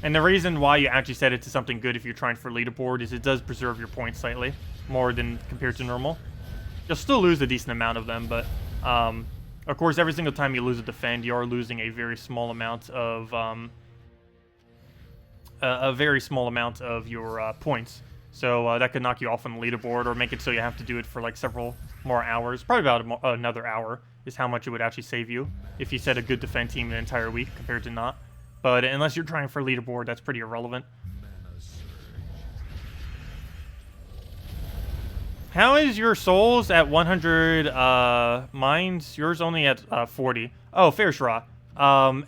And the reason why you actually set it to something good if you're trying for leaderboard is it does preserve your points slightly, more than compared to normal. You'll still lose a decent amount of them, but of course, every single time you lose a defend, you are losing a very small amount of your points. So that could knock you off on the leaderboard, or make it so you have to do it for like several more hours. Probably about another hour is how much it would actually save you if you set a good defend team an entire week compared to not. But unless you're trying for leaderboard, that's pretty irrelevant. How is your souls at 100? Mine's yours only at 40. Oh, Fair Shra.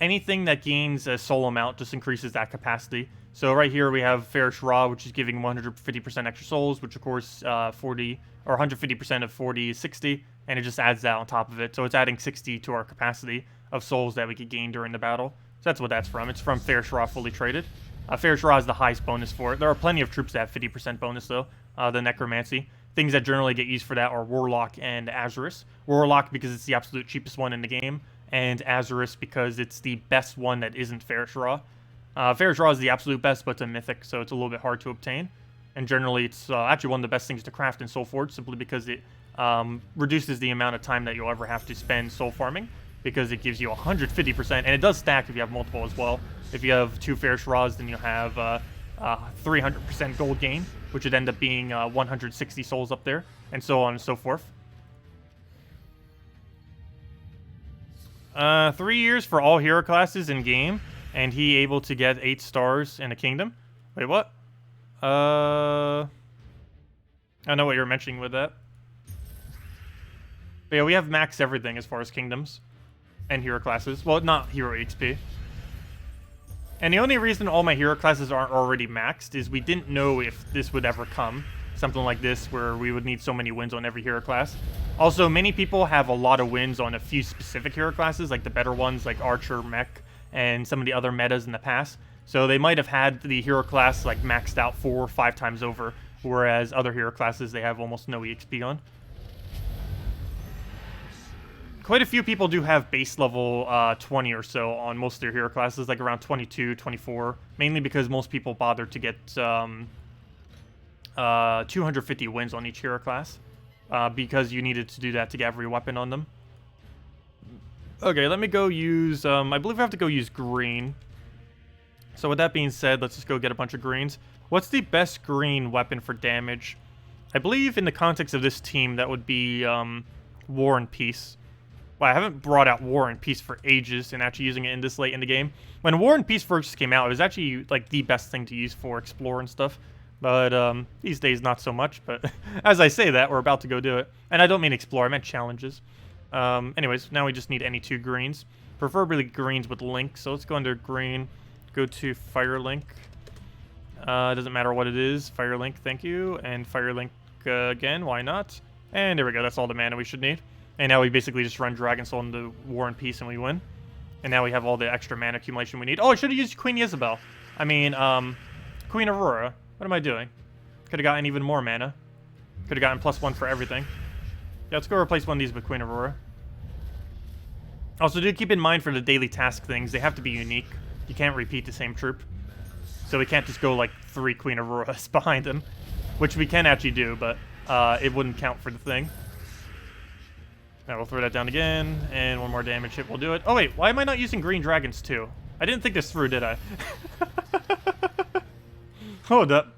Anything that gains a soul amount just increases that capacity. So right here we have Fair Shra, which is giving 150% extra souls, which of course 40 or 150% of 40 is 60, and it just adds that on top of it. So it's adding 60 to our capacity of souls that we could gain during the battle. So that's what that's from. It's from Fair Shra fully traded. Fair Shra is the highest bonus for it. There are plenty of troops that have 50% bonus though. The Necromancy. Things that generally get used for that are Warlock and Azurus. Warlock because it's the absolute cheapest one in the game, and Azurus because it's the best one that isn't Fair Shra. Fair Shra is the absolute best, but it's a mythic, so it's a little bit hard to obtain. And generally, it's actually one of the best things to craft in Soulforge, simply because it reduces the amount of time that you'll ever have to spend soul farming, because it gives you 150%, and it does stack if you have multiple as well. If you have 2 Fair Shras, then you'll have 300% gold gain, which would end up being 160 souls up there, and so on and so forth. 3 years for all hero classes in game, and he able to get 8 stars in a kingdom. Wait, what? I don't know what you're mentioning with that. But yeah, we have maxed everything as far as kingdoms and hero classes. Well, not hero XP. And the only reason all my hero classes aren't already maxed is we didn't know if this would ever come. Something like this, where we would need so many wins on every hero class. Also, many people have a lot of wins on a few specific hero classes, like the better ones, like Archer, Mech, and some of the other metas in the past. So they might have had the hero class like maxed out 4 or 5 times over, whereas other hero classes they have almost no EXP on. Quite a few people do have base level 20 or so on most of their hero classes, like around 22, 24, mainly because most people bother to get 250 wins on each hero class, because you needed to do that to get every weapon on them. Okay, let me go use, I believe I have to go use green. So with that being said, let's just go get a bunch of greens. What's the best green weapon for damage? I believe in the context of this team, that would be War and Peace. Well, I haven't brought out War and Peace for ages and actually using it in this late in the game. When War and Peace first came out, it was actually like the best thing to use for Explore and stuff. But these days, not so much. But as I say that, we're about to go do it. And I don't mean Explore, I meant challenges. Anyways, now we just need any 2 greens. Preferably greens with Link. So let's go under green. Go to Fire Link. Doesn't matter what it is. Fire Link, thank you. And Fire Link again, why not? And there we go, that's all the mana we should need. And now we basically just run Dragon Soul into War and Peace and we win. And now we have all the extra mana accumulation we need. Oh, I should have used Queen Isabel. I mean, Queen Aurora. What am I doing? Could have gotten even more mana. Could have gotten +1 for everything. Yeah, let's go replace one of these with Queen Aurora. Also, do keep in mind for the daily task things, they have to be unique. You can't repeat the same troop. So we can't just go like 3 Queen Auroras behind him. Which we can actually do, but it wouldn't count for the thing. Now we'll throw that down again, and one more damage hit will do it. Oh wait, why am I not using green dragons too? I didn't think this through, did I? Hold up.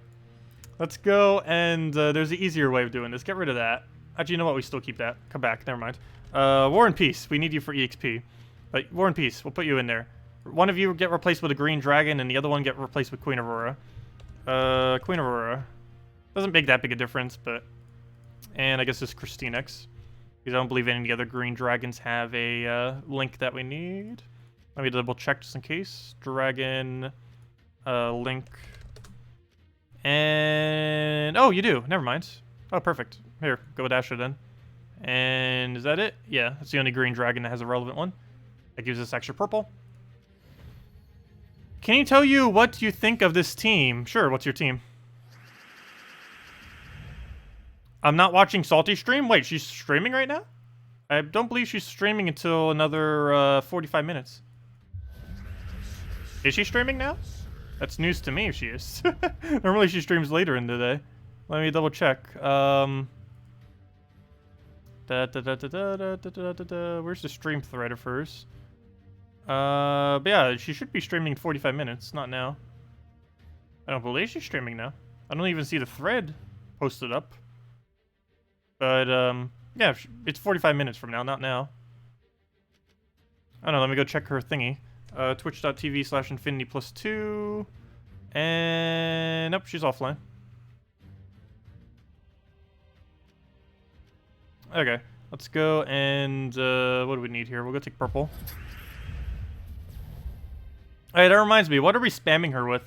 Let's go, and there's an easier way of doing this. Get rid of that. Actually, you know what? We still keep that. Come back. Never mind. War and Peace. We need you for EXP. But War and Peace. We'll put you in there. One of you get replaced with a green dragon, and the other one get replaced with Queen Aurora. Queen Aurora. Doesn't make that big a difference, but... And I guess it's KrissTigger. Because I don't believe any of the other green dragons have a link that we need. Let me double check just in case. Dragon, link. And... Oh, you do. Never mind. Oh, perfect. Here, go with Asher then. And is that it? Yeah, that's the only green dragon that has a relevant one. That gives us extra purple. Can you tell you what you think of this team? Sure, what's your team? I'm not watching Salty stream? Wait, she's streaming right now? I don't believe she's streaming until another 45 minutes. Is she streaming now? That's news to me if she is. Normally she streams later in the day. Let me double check. Where's the stream thread of hers? But yeah, she should be streaming in 45 minutes, not now. I don't believe she's streaming now. I don't even see the thread posted up. But, yeah, it's 45 minutes from now, not now. I don't know, let me go check her thingy. Twitch.tv/infinity+2. And, nope, she's offline. Okay, let's go and, what do we need here? We'll go take purple. Hey, that reminds me, what are we spamming her with?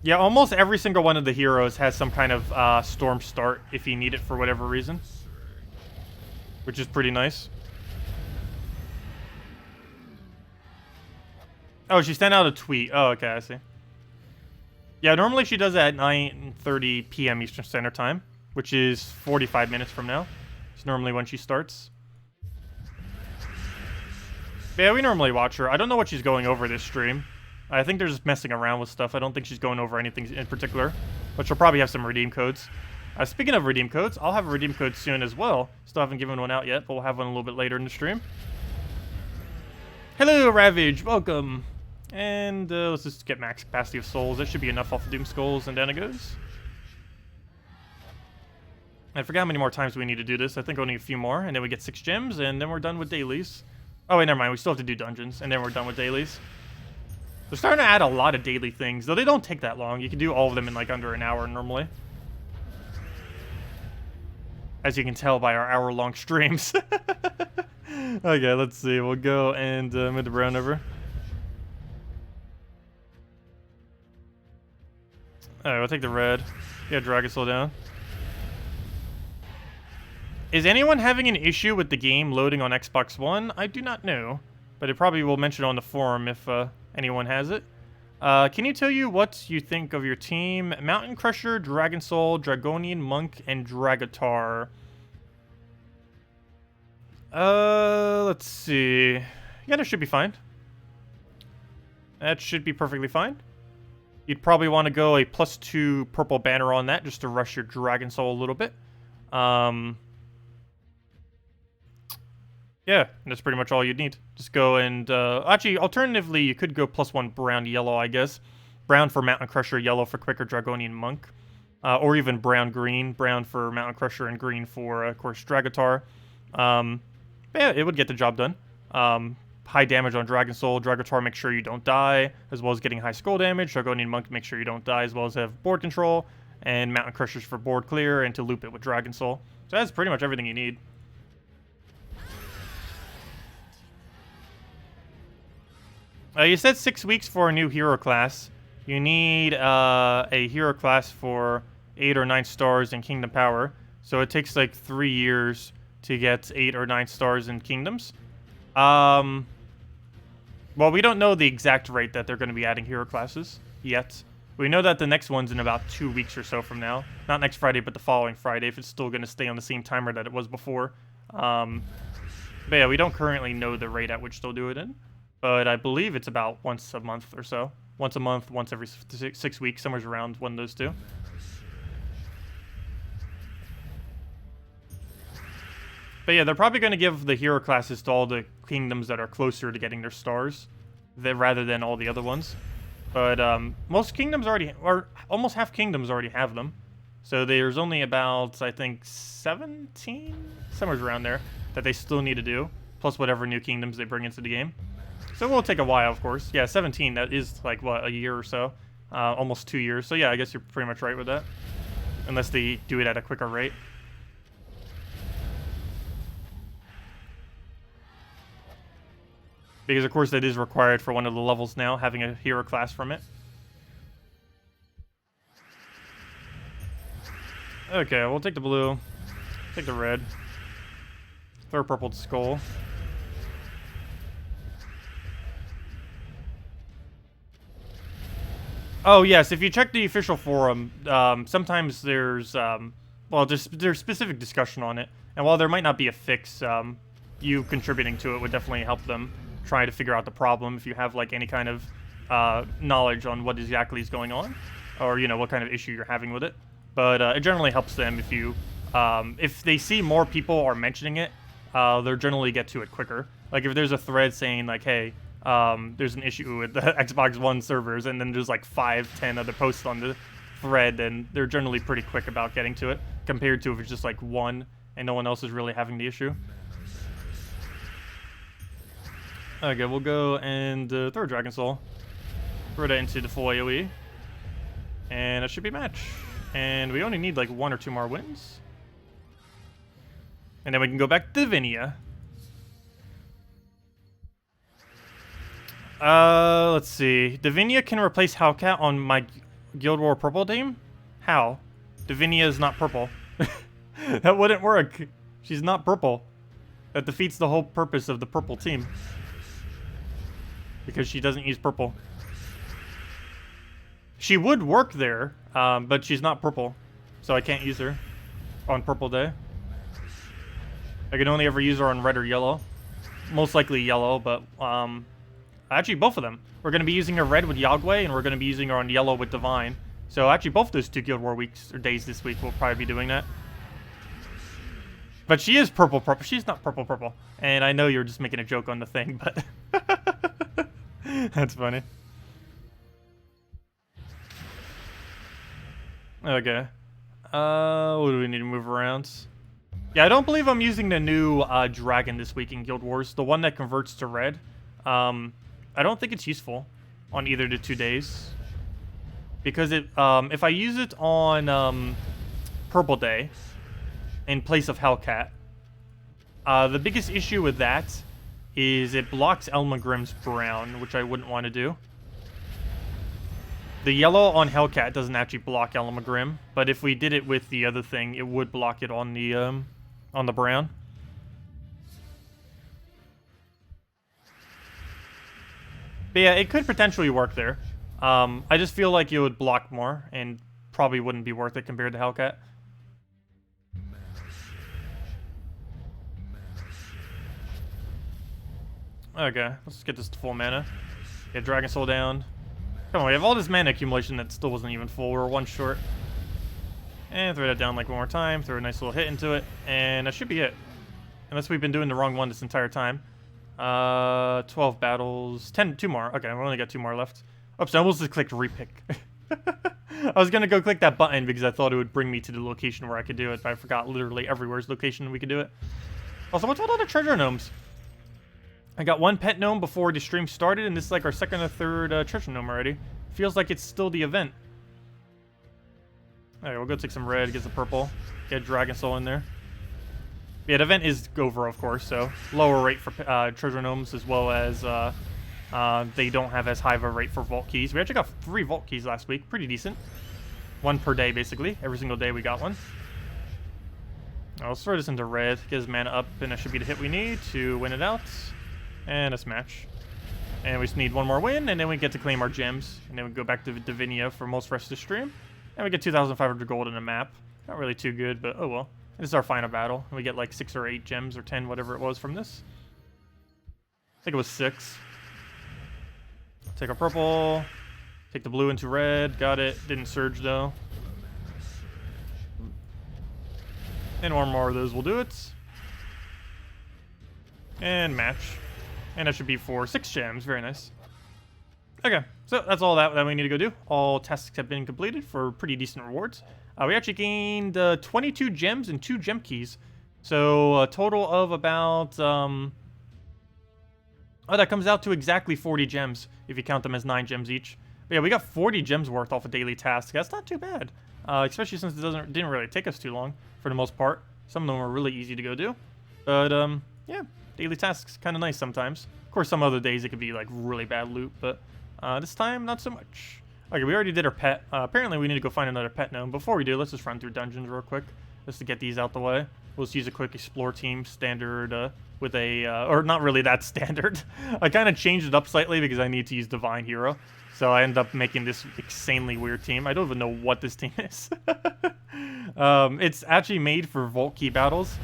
Yeah, almost every single one of the heroes has some kind of storm start if you need it for whatever reason. Which is pretty nice. Oh, she sent out a tweet. Oh, okay, I see. Yeah, normally she does that at 9:30 p.m. Eastern Standard Time, which is 45 minutes from now. It's normally when she starts. Yeah, we normally watch her. I don't know what she's going over this stream. I think they're just messing around with stuff. I don't think she's going over anything in particular. But she'll probably have some redeem codes. Speaking of redeem codes, I'll have a redeem code soon as well. Still haven't given one out yet, but we'll have one a little bit later in the stream. Hello, Ravage. Welcome. And let's just get max capacity of souls. That should be enough off of Doom Skulls, and down it goes. I forgot how many more times we need to do this. I think only a few more, and then we get 6 gems, and then we're done with dailies. Oh, wait, never mind. We still have to do dungeons, and then we're done with dailies. They're starting to add a lot of daily things, though they don't take that long. You can do all of them in like under an hour normally. As you can tell by our hour-long streams. Okay, let's see. We'll go and move the brown over. Alright, we'll take the red. Yeah, Dragon Soul down. Is anyone having an issue with the game loading on Xbox One? I do not know, but it probably will mention on the forum if anyone has it. Can you tell you what you think of your team? Mountain Crusher, Dragon Soul, Dragonian Monk, and Dragatar. Let's see. Yeah, that should be fine. That should be perfectly fine. You'd probably want to go a +2 purple banner on that just to rush your Dragon Soul a little bit. Yeah, that's pretty much all you'd need. Just go and, actually, alternatively, you could go +1 brown-yellow, I guess. Brown for Mountain Crusher, yellow for Quicker Dragonian Monk. Or even brown-green. Brown for Mountain Crusher and green for, of course, Dragatar. But yeah, it would get the job done. High damage on Dragon Soul. Dragatar, make sure you don't die, as well as getting high skull damage. Dragonian Monk, make sure you don't die, as well as have board control. And Mountain Crushers for board clear, and to loop it with Dragon Soul. So that's pretty much everything you need. You said 6 weeks for a new hero class. You need a hero class for 8 or 9 stars in Kingdom Power. So it takes like 3 years to get 8 or 9 stars in Kingdoms. Well, we don't know the exact rate that they're going to be adding hero classes yet. We know that the next one's in about 2 weeks or so from now. Not next Friday, but the following Friday, if it's still going to stay on the same timer that it was before. But yeah, we don't currently know the rate at which they'll do it in. But I believe it's about once a month or so. Once a month, once every 6 weeks, somewhere around one of those two. But yeah, they're probably going to give the hero classes to all the kingdoms that are closer to getting their stars, rather than all the other ones. But most kingdoms already, or almost half kingdoms already have them. So there's only about, I think, 17? Somewhere around there that they still need to do, plus whatever new kingdoms they bring into the game. So it will take a while, of course. Yeah, 17, that is like, what, a year or so? Almost 2 years. So yeah, I guess you're pretty much right with that. Unless they do it at a quicker rate. Because, of course, that is required for one of the levels now, having a hero class from it. Okay, we'll take the blue. Take the red. Throw purple to Skull. Oh, yes, if you check the official forum, sometimes there's, well, there's specific discussion on it. And while there might not be a fix, you contributing to it would definitely help them try to figure out the problem if you have, like, any kind of knowledge on what exactly is going on. Or, you know, what kind of issue you're having with it. But it generally helps them if you, if they see more people are mentioning it, they'll generally get to it quicker. Like, if there's a thread saying, like, hey, there's an issue with the Xbox One servers, and then there's like 5-10 other posts on the thread, and they're generally pretty quick about getting to it, compared to if it's just like one and no one else is really having the issue. Okay, we'll go and throw a Dragon Soul. Throw that into the full AoE. And that should be a match. And we only need like 1 or 2 more wins. And then we can go back to Divinia. Let's see. Davinia can replace Hellcat on my Guild War purple team? How? Davinia is not purple. That wouldn't work. She's not purple. That defeats the whole purpose of the purple team. Because she doesn't use purple. She would work there, but she's not purple. So I can't use her on purple day. I can only ever use her on red or yellow. Most likely yellow, but actually, both of them. We're going to be using her red with Yagway, and we're going to be using her on yellow with Divine. So actually, both those 2 Guild War weeks, or days this week, we'll probably be doing that. But she is purple. She's not purple. And I know you're just making a joke on the thing, but... That's funny. Okay. What do we need to move around? Yeah, I don't believe I'm using the new dragon this week in Guild Wars. The one that converts to red. I don't think it's useful on either of the 2 days. Because it, if I use it on Purple Day in place of Hellcat, the biggest issue with that is it blocks Elmagrim's brown, which I wouldn't want to do. The yellow on Hellcat doesn't actually block Elmagrim, but if we did it with the other thing, it would block it on the brown. But yeah, it could potentially work there. I just feel like it would block more, and probably wouldn't be worth it compared to Hellcat. Okay, let's get this to full mana. Get Dragon Soul down. Come on, we have all this mana accumulation that still wasn't even full. We're one short. And throw that down like one more time. Throw a nice little hit into it. And that should be it. Unless we've been doing the wrong one this entire time. 12 battles. 2 more. Okay, we only got 2 more left. Oops, I almost just clicked repick. I was gonna go click that button because I thought it would bring me to the location where I could do it, but I forgot literally everywhere's location we could do it. Also, what's with all the treasure gnomes? I got 1 pet gnome before the stream started, and this is like our 2nd or 3rd treasure gnome already. Feels like it's still the event. Alright, we'll go take some red, get some purple, get Dragon Soul in there. Yeah, the event is over, of course, so lower rate for treasure gnomes, as well as they don't have as high of a rate for vault keys. We actually got 3 vault keys last week, pretty decent. 1 per day, basically. Every single day we got one. Let's throw this into red, get his mana up, and that should be the hit we need to win it out. And a smash. And we just need 1 more win, and then we get to claim our gems. And then we go back to Divinia for most rest of the stream. And we get 2,500 gold in a map. Not really too good, but oh well. This is our final battle. And we get like 6 or 8 gems, or 10, whatever it was from this. I think it was 6. Take our purple. Take the blue into red. Got it. Didn't surge though. And 1 more of those will do it. And match. And that should be for 6 gems. Very nice. Okay, so that's all that we need to go do. All tasks have been completed for pretty decent rewards. We actually gained 22 gems and 2 gem keys. So a total of about... oh, that comes out to exactly 40 gems if you count them as 9 gems each. But yeah, we got 40 gems worth off a daily task. That's not too bad. Especially since it didn't really take us too long for the most part. Some of them were really easy to go do. But yeah, daily tasks kind of nice sometimes. Of course, some other days it could be like really bad loot, but this time not so much. Okay, we already did our pet. Apparently we need to go find another pet gnome. Before we do, let's just run through dungeons real quick, just to get these out the way. We'll just use a quick explore team standard with a, or not really that standard. I kind of changed it up slightly because I need to use Divine Hero. So I end up making this insanely weird team. I don't even know what this team is. It's actually made for Vault Key battles,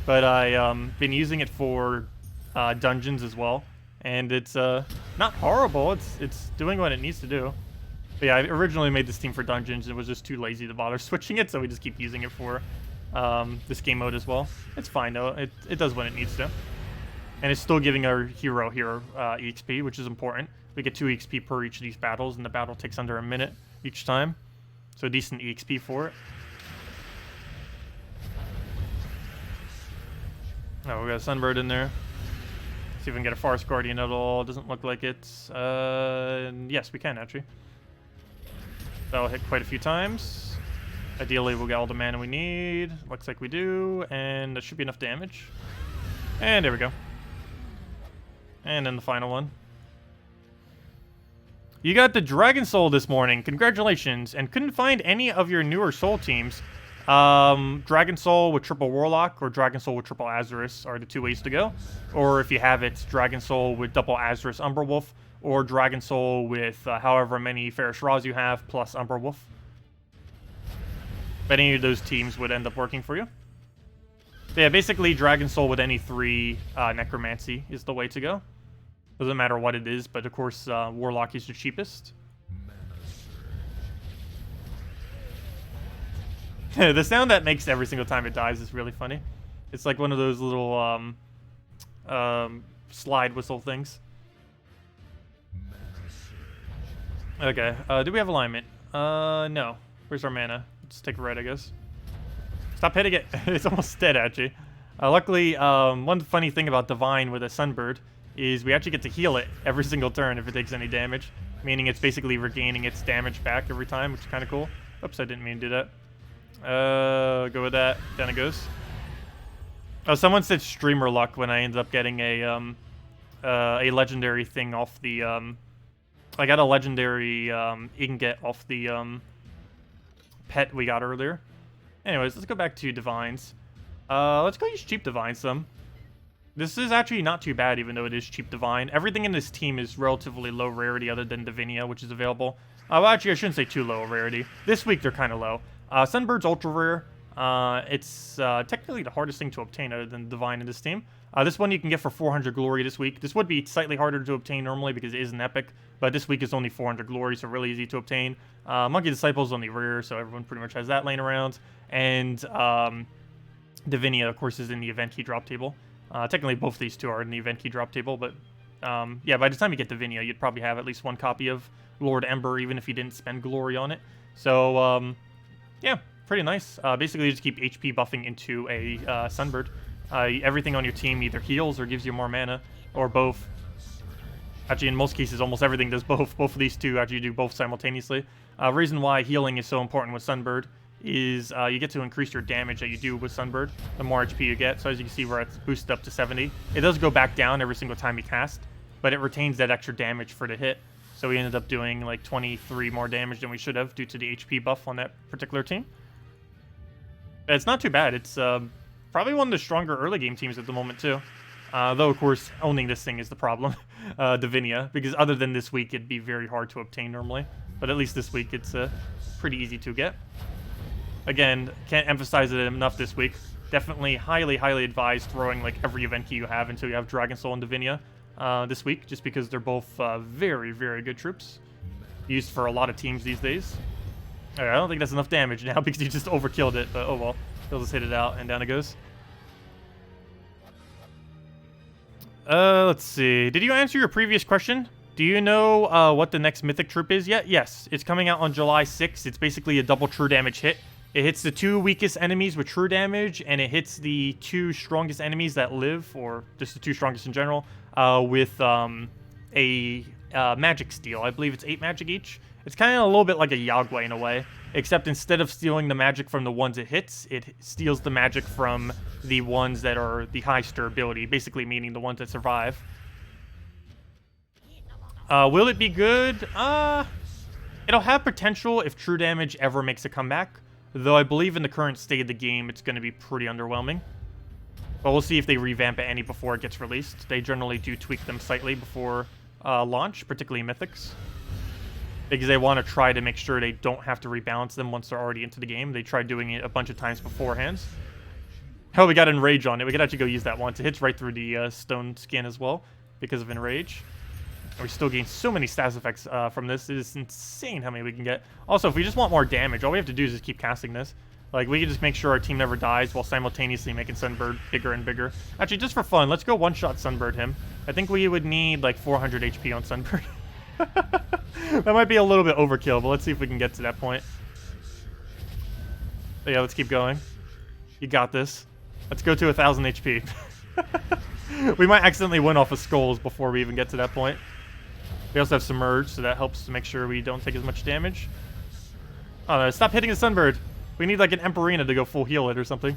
but I've been using it for dungeons as well. And it's not horrible. It's doing what it needs to do. But yeah, I originally made this team for dungeons and was just too lazy to bother switching it, so we just keep using it for this game mode as well. It's fine though. It does what it needs to. And it's still giving our hero here EXP, which is important. We get 2 EXP per each of these battles, and the battle takes under a minute each time. So decent EXP for it. Oh, we got a Sunbird in there. See if we can get a Forest Guardian at all. Doesn't look like it. Yes, we can actually. That'll hit quite a few times. Ideally, we'll get all the mana we need. Looks like we do, and that should be enough damage. And there we go. And then the final one. You got the Dragon Soul this morning. Congratulations. And couldn't find any of your newer Soul teams. Dragon Soul with triple Warlock or Dragon Soul with triple Azurus are the 2 ways to go. Or if you have it, Dragon Soul with double Azurus Umberwolf, or Dragon Soul with however many Ferris Raws you have plus Umberwolf. But any of those teams would end up working for you. But yeah, basically Dragon Soul with any 3 Necromancy is the way to go. Doesn't matter what it is, but of course Warlock is the cheapest. The sound that makes every single time it dies is really funny. It's like one of those little slide whistle things. Okay, do we have alignment? No. Where's our mana? Let's take red, I guess. Stop hitting it. It's almost dead, actually. Luckily, one funny thing about Divine with a Sunbird is we actually get to heal it every single turn if it takes any damage. Meaning it's basically regaining its damage back every time, which is kind of cool. Oops, I didn't mean to do that. Go with that. Down it goes. Oh, someone said streamer luck when I ended up getting a legendary thing off the, I got a legendary, ingot off the, pet we got earlier. Anyways, let's go back to Divines. Let's go use cheap Divine some. This is actually not too bad, even though it is cheap Divine. Everything in this team is relatively low rarity other than Divinia, which is available. Well, actually, I shouldn't say too low rarity. This week, they're kind of low. Sunbird's ultra rare. It's technically the hardest thing to obtain other than Divine in this team. This one you can get for 400 glory this week. This would be slightly harder to obtain normally because it is an epic, but this week is only 400 glory, so really easy to obtain. Monkey Disciple is only rare, so everyone pretty much has that laying around. And Divinia, of course, is in the event key drop table. Technically, both of these two are in the event key drop table, but yeah, by the time you get Divinia, you'd probably have at least one copy of Lord Ember, even if you didn't spend glory on it. So, yeah, pretty nice. Basically, you just keep HP buffing into a Sunbird. Everything on your team either heals or gives you more mana, or both. Actually, in most cases, almost everything does both. Both of these two actually do both simultaneously. Reason why healing is so important with Sunbird is you get to increase your damage that you do with Sunbird, the more HP you get. So as you can see, we're at boosted up to 70. It does go back down every single time you cast, but it retains that extra damage for the hit. So we ended up doing like 23 more damage than we should have due to the HP buff on that particular team. But it's not too bad. It's probably one of the stronger early game teams at the moment too. Though, of course, owning this thing is the problem, Divinia, because other than this week, it'd be very hard to obtain normally. But at least this week, it's pretty easy to get. Again, can't emphasize it enough this week. Definitely highly, highly advised throwing like every event key you have until you have Dragon Soul and Divinia this week, just because they're both very, very good troops. Used for a lot of teams these days. All right, I don't think that's enough damage now because you just overkilled it, but oh well. He'll just hit it out, and down it goes. Let's see. Did you answer your previous question? Do you know what the next mythic troop is yet? Yes, it's coming out on July 6th. It's basically a double true damage hit. It hits the 2 weakest enemies with true damage, and it hits the 2 strongest enemies that live, or just the 2 strongest in general, with a magic steal. I believe it's 8 magic each. It's kind of a little bit like a Yagway in a way, except instead of stealing the magic from the ones it hits, it steals the magic from the ones that are the highest durability, basically meaning the ones that survive. Will it be good? It'll have potential if true damage ever makes a comeback, though I believe in the current state of the game, it's going to be pretty underwhelming. But we'll see if they revamp it any before it gets released. They generally do tweak them slightly before launch, particularly Mythics, because they want to try to make sure they don't have to rebalance them once they're already into the game. They tried doing it a bunch of times beforehand. Hell, we got Enrage on it. We could actually go use that once. It hits right through the stone skin as well because of Enrage. And we still gain so many stats effects from this. It is insane how many we can get. Also, if we just want more damage, all we have to do is just keep casting this. Like, we can just make sure our team never dies while simultaneously making Sunbird bigger and bigger. Actually, just for fun, let's go one-shot Sunbird him. I think we would need like 400 HP on Sunbird. That might be a little bit overkill, but let's see if we can get to that point. But yeah, let's keep going. You got this. Let's go to 1000 HP. We might accidentally win off of skulls before we even get to that point. We also have Submerge, so that helps to make sure we don't take as much damage. Oh no, stop hitting the Sunbird. We need like an Emperina to go full heal it or something.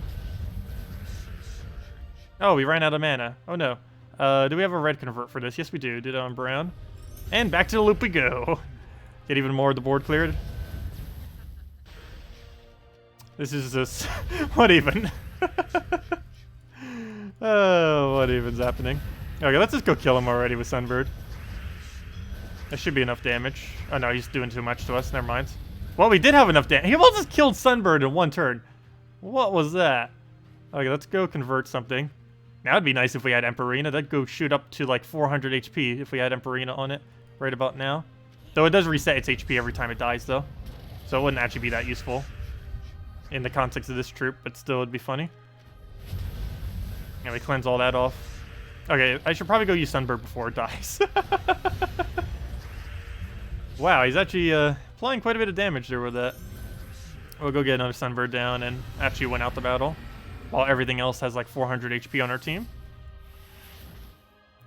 Oh, we ran out of mana. Oh no. Do we have a red convert for this? Yes, we do. Did it on brown. And back to the loop we go. Get even more of the board cleared. This is just... what even? Oh, what even's happening? Okay, let's just go kill him already with Sunbird. That should be enough damage. Oh no, he's doing too much to us. Never mind. Well, we did have enough damage. He almost just killed Sunbird in one turn. What was that? Okay, let's go convert something. Now it'd be nice if we had Emperina. That'd go shoot up to like 400 HP if we had Emperina on it right about now. Though it does reset its HP every time it dies, though. So it wouldn't actually be that useful in the context of this troop, but still it'd be funny. Yeah, we cleanse all that off. Okay, I should probably go use Sunbird before it dies. Wow, he's actually applying quite a bit of damage there with that. We'll go get another Sunbird down and actually win out the battle, while everything else has like 400 HP on our team.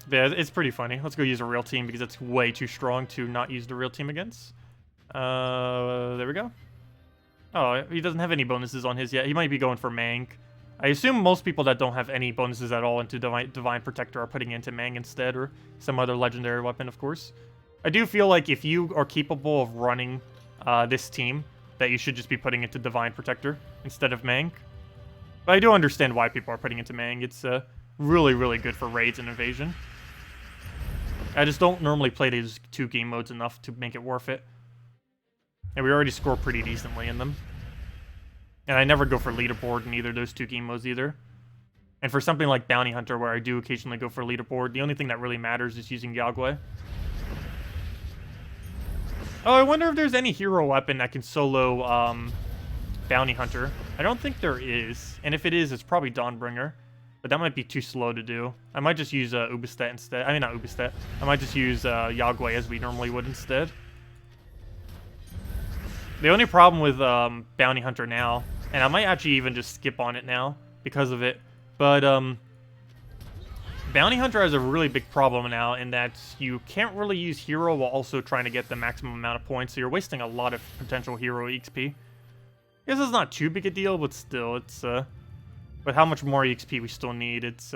But yeah, it's pretty funny. Let's go use a real team because it's way too strong to not use the real team against. There we go. Oh, he doesn't have any bonuses on his yet. He might be going for Mang. I assume most people that don't have any bonuses at all into Divine Protector are putting into Mang instead, or some other legendary weapon, of course. I do feel like if you are capable of running this team, that you should just be putting into Divine Protector instead of Mang. But I do understand why people are putting into Mang. It's really, really good for raids and invasion. I just don't normally play these 2 game modes enough to make it worth it. And we already score pretty decently in them. And I never go for leaderboard in either of those 2 game modes either. And for something like Bounty Hunter, where I do occasionally go for Leaderboard, the only thing that really matters is using Yagway. Oh, I wonder if there's any hero weapon that can solo Bounty Hunter. I don't think there is. And if it is, it's probably Dawnbringer. But that might be too slow to do. I might just use Ubistet instead. I mean, not Ubistet. I might just use Yagway as we normally would instead. The only problem with Bounty Hunter now, and I might actually even just skip on it now because of it, but Bounty Hunter has a really big problem now in that you can't really use hero while also trying to get the maximum amount of points, so you're wasting a lot of potential hero XP. I guess it's not too big a deal, but still, it's with how much more EXP we still need, it's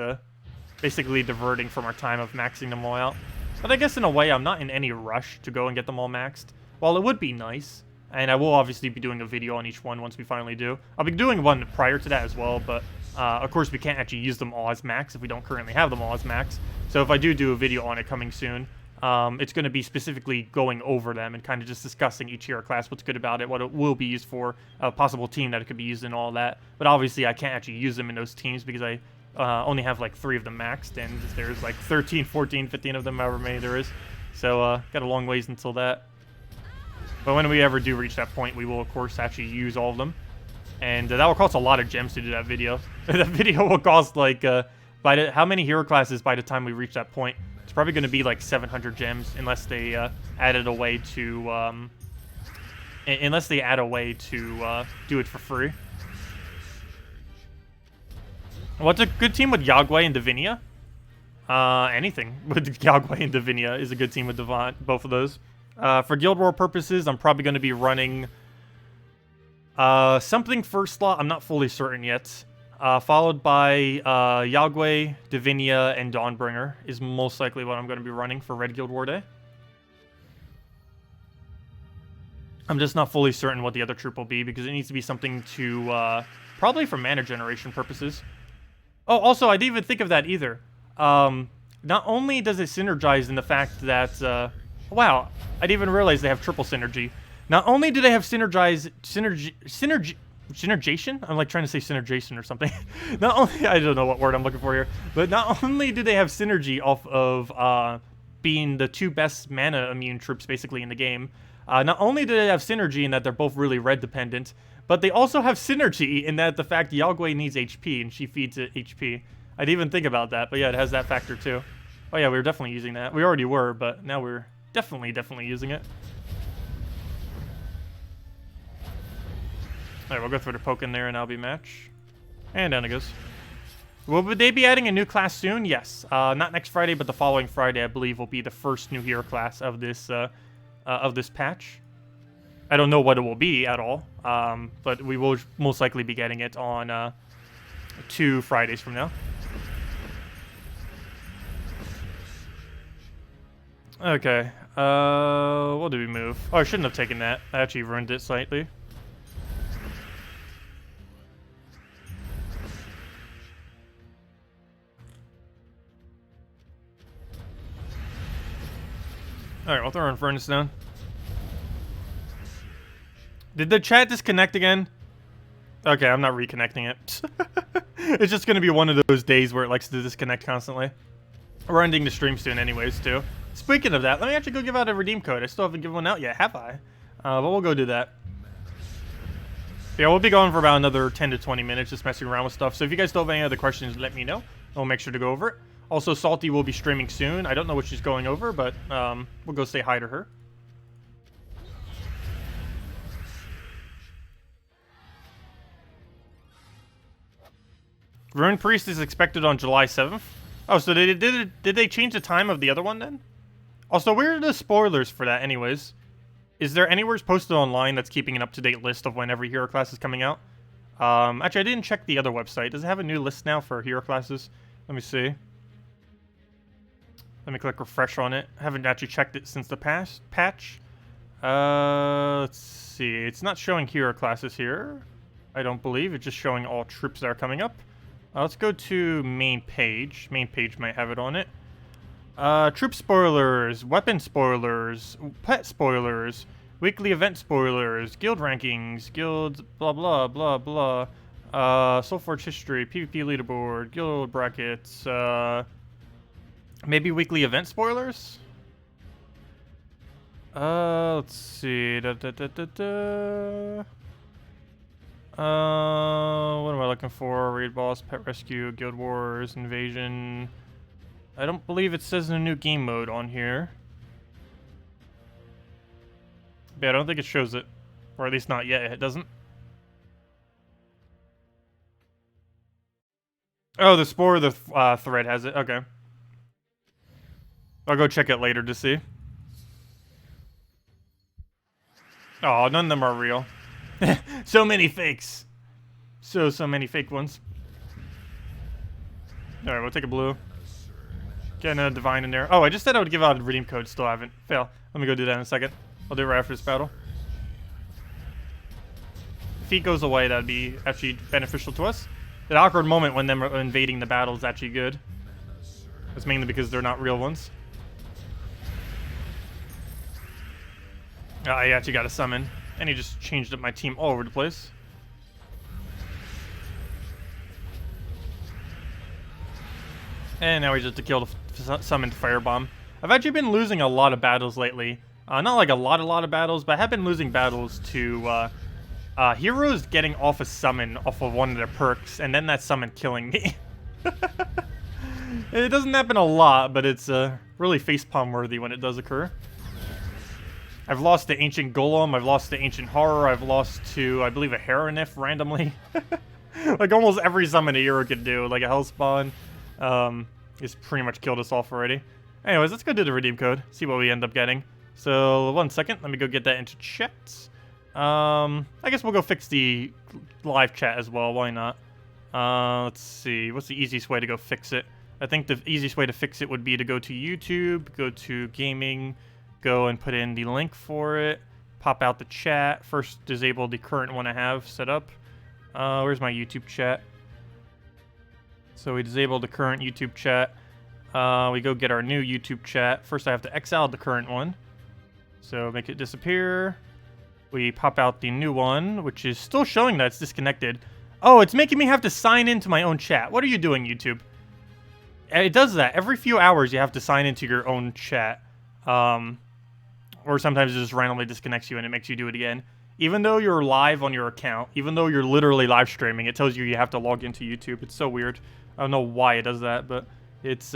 basically diverting from our time of maxing them all out. But I guess in a way, I'm not in any rush to go and get them all maxed. While it would be nice, and I will obviously be doing a video on each one once we finally do. I'll be doing one prior to that as well, but of course we can't actually use them all as max if we don't currently have them all as max. So if I do a video on it coming soon, it's going to be specifically going over them and kind of just discussing each hero class, what's good about it, what it will be used for, a possible team that it could be used in, all that. But obviously I can't actually use them in those teams because I only have like 3 of them maxed, and there's like 13, 14, 15 of them, however many there is. So got a long ways until that. But when we ever do reach that point, we will, of course, actually use all of them. And that will cost a lot of gems to do that video. That video will cost, like, how many hero classes by the time we reach that point? It's probably going to be, like, 700 gems, unless they added a way to, do it for free. What's a good team with Yagway and Divinia? Anything with Yagway and Divinia is a good team with both of those. For Guild War purposes, I'm probably going to be running something first slot. I'm not fully certain yet. Followed by Yagway, Divinia, and Dawnbringer is most likely what I'm going to be running for Red Guild War Day. I'm just not fully certain what the other troop will be because it needs to be something to probably for mana generation purposes. Oh, also, I didn't even think of that either. Not only does it synergize in the fact that wow, I didn't even realize they have triple synergy. Not only do they have synergization? I'm like trying to say synergation or something. Not only, I don't know what word I'm looking for here, but not only do they have synergy off of being the 2 best mana immune troops basically in the game, not only do they have synergy in that they're both really red dependent, but they also have synergy in that the fact Yagway needs HP and she feeds it HP. I didn't even think about that, but yeah, it has that factor too. Oh yeah, we were definitely using that. We already were, but now we're definitely using it. Alright, we'll go through the poke in there and I'll be match. And down it goes. Will they be adding a new class soon? Yes. Not next Friday, but the following Friday, I believe, will be the first new hero class of this patch. I don't know what it will be at all, but we will most likely be getting it on 2 Fridays from now. Okay. What did we move? Oh, I shouldn't have taken that. I actually ruined it slightly. Alright, we'll throw in Furnace down. Did the chat disconnect again? Okay, I'm not reconnecting it. It's just gonna be one of those days where it likes to disconnect constantly. We're ending the stream soon anyways, too. Speaking of that, let me actually go give out a redeem code. I still haven't given one out yet, have I? But we'll go do that. Yeah, we'll be going for about another 10 to 20 minutes just messing around with stuff. So if you guys still have any other questions, let me know. I'll make sure to go over it. Also, Salty will be streaming soon. I don't know what she's going over, but we'll go say hi to her. Rune Priest is expected on July 7th. Oh, so did they change the time of the other one then? Also, where are the spoilers for that anyways? Is there anywhere posted online that's keeping an up-to-date list of when every hero class is coming out? Actually, I didn't check the other website. Does it have a new list now for hero classes? Let me see. Let me click refresh on it. I haven't actually checked it since the past patch. Let's see. It's not showing hero classes here, I don't believe. It's just showing all troops that are coming up. Let's go to main page. Main page might have it on it. Troop spoilers, weapon spoilers, pet spoilers, weekly event spoilers, guild rankings, guilds, blah, blah, blah, blah. Soulforge history, PvP leaderboard, guild brackets, maybe weekly event spoilers? Let's see. What am I looking for? Raid boss, pet rescue, guild wars, invasion. I don't believe it says in a new game mode on here. But I don't think it shows it. Or at least not yet, it doesn't. Oh, the Spore of the thread has it. Okay. I'll go check it later to see. Oh, none of them are real. So many fakes. So many fake ones. Alright, we'll take a blue. Get a divine in there. Oh, I just said I would give out a redeem code. Still haven't. Fail. Let me go do that in a second. I'll do it right after this battle. If he goes away, that'd be actually beneficial to us. That awkward moment when them invading the battle is actually good. That's mainly because they're not real ones. I actually got a summon. And he just changed up my team all over the place. And now we just have to kill the summoned firebomb. I've actually been losing a lot of battles lately. Not like a lot of battles, but I have been losing battles to heroes getting off a summon off of one of their perks, and then that summon killing me. It doesn't happen a lot, but it's really facepalm worthy when it does occur. I've lost to Ancient Golem, I've lost to Ancient Horror, I've lost to, I believe, a Heronif randomly. Like almost every summon a hero could do, like a Hellspawn. He's pretty much killed us off already. Anyways, let's go do the redeem code, see what we end up getting. So, 1 second, let me go get that into chat. I guess we'll go fix the live chat as well, why not? Let's see, what's the easiest way to go fix it? I think the easiest way to fix it would be to go to YouTube, go to gaming, go and put in the link for it, pop out the chat, first disable the current one I have set up. Where's my YouTube chat? So we disable the current YouTube chat. We go get our new YouTube chat. First I have to exile the current one. So make it disappear. We pop out the new one, which is still showing that it's disconnected. Oh, it's making me have to sign into my own chat. What are you doing, YouTube? It does that. Every few hours you have to sign into your own chat. Or sometimes it just randomly disconnects you and it makes you do it again. Even though you're live on your account, even though you're literally live streaming, it tells you have to log into YouTube. It's so weird. I don't know why it does that, but it's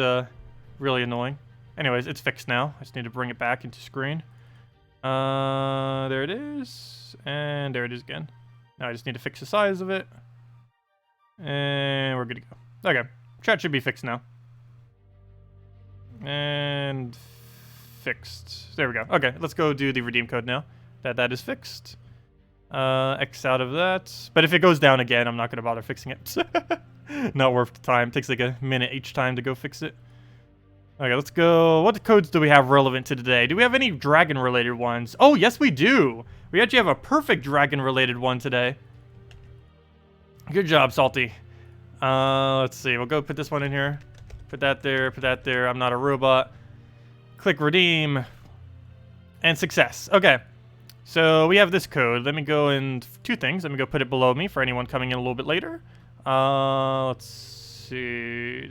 really annoying. Anyways, it's fixed now. I just need to bring it back into screen. There it is. And there it is again. Now I just need to fix the size of it. And we're good to go. Okay. Chat should be fixed now. And fixed. There we go. Okay, let's go do the redeem code now. That is fixed. X out of that. But if it goes down again, I'm not going to bother fixing it. Not worth the time. Takes like a minute each time to go fix it. Okay, let's go. What codes do we have relevant to today? Do we have any dragon-related ones? Oh, yes, we do. We actually have a perfect dragon-related one today. Good job, Salty. Let's see. We'll go put this one in here. Put that there. Put that there. I'm not a robot. Click redeem. And success. Okay. So we have this code. Let me go and two things. Let me go put it below me for anyone coming in a little bit later. Let's see.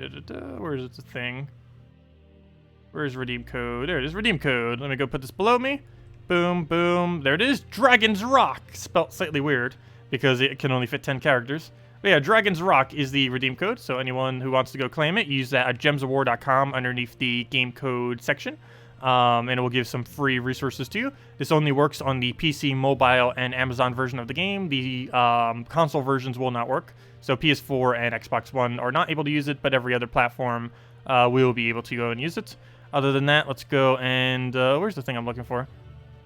Where is it? The thing? Where's redeem code? There it is, redeem code. Let me go put this below me. Boom, boom. There it is. Dragon's Rock. Spelt slightly weird because it can only fit 10 characters. But yeah, Dragon's Rock is the redeem code. So anyone who wants to go claim it, use that at gemsofwar.com underneath the game code section. And it will give some free resources to you. This only works on the PC, mobile, and Amazon version of the game. The console versions will not work. So PS4 and Xbox One are not able to use it, but every other platform will be able to go and use it. Other than that, let's go and... where's the thing I'm looking for?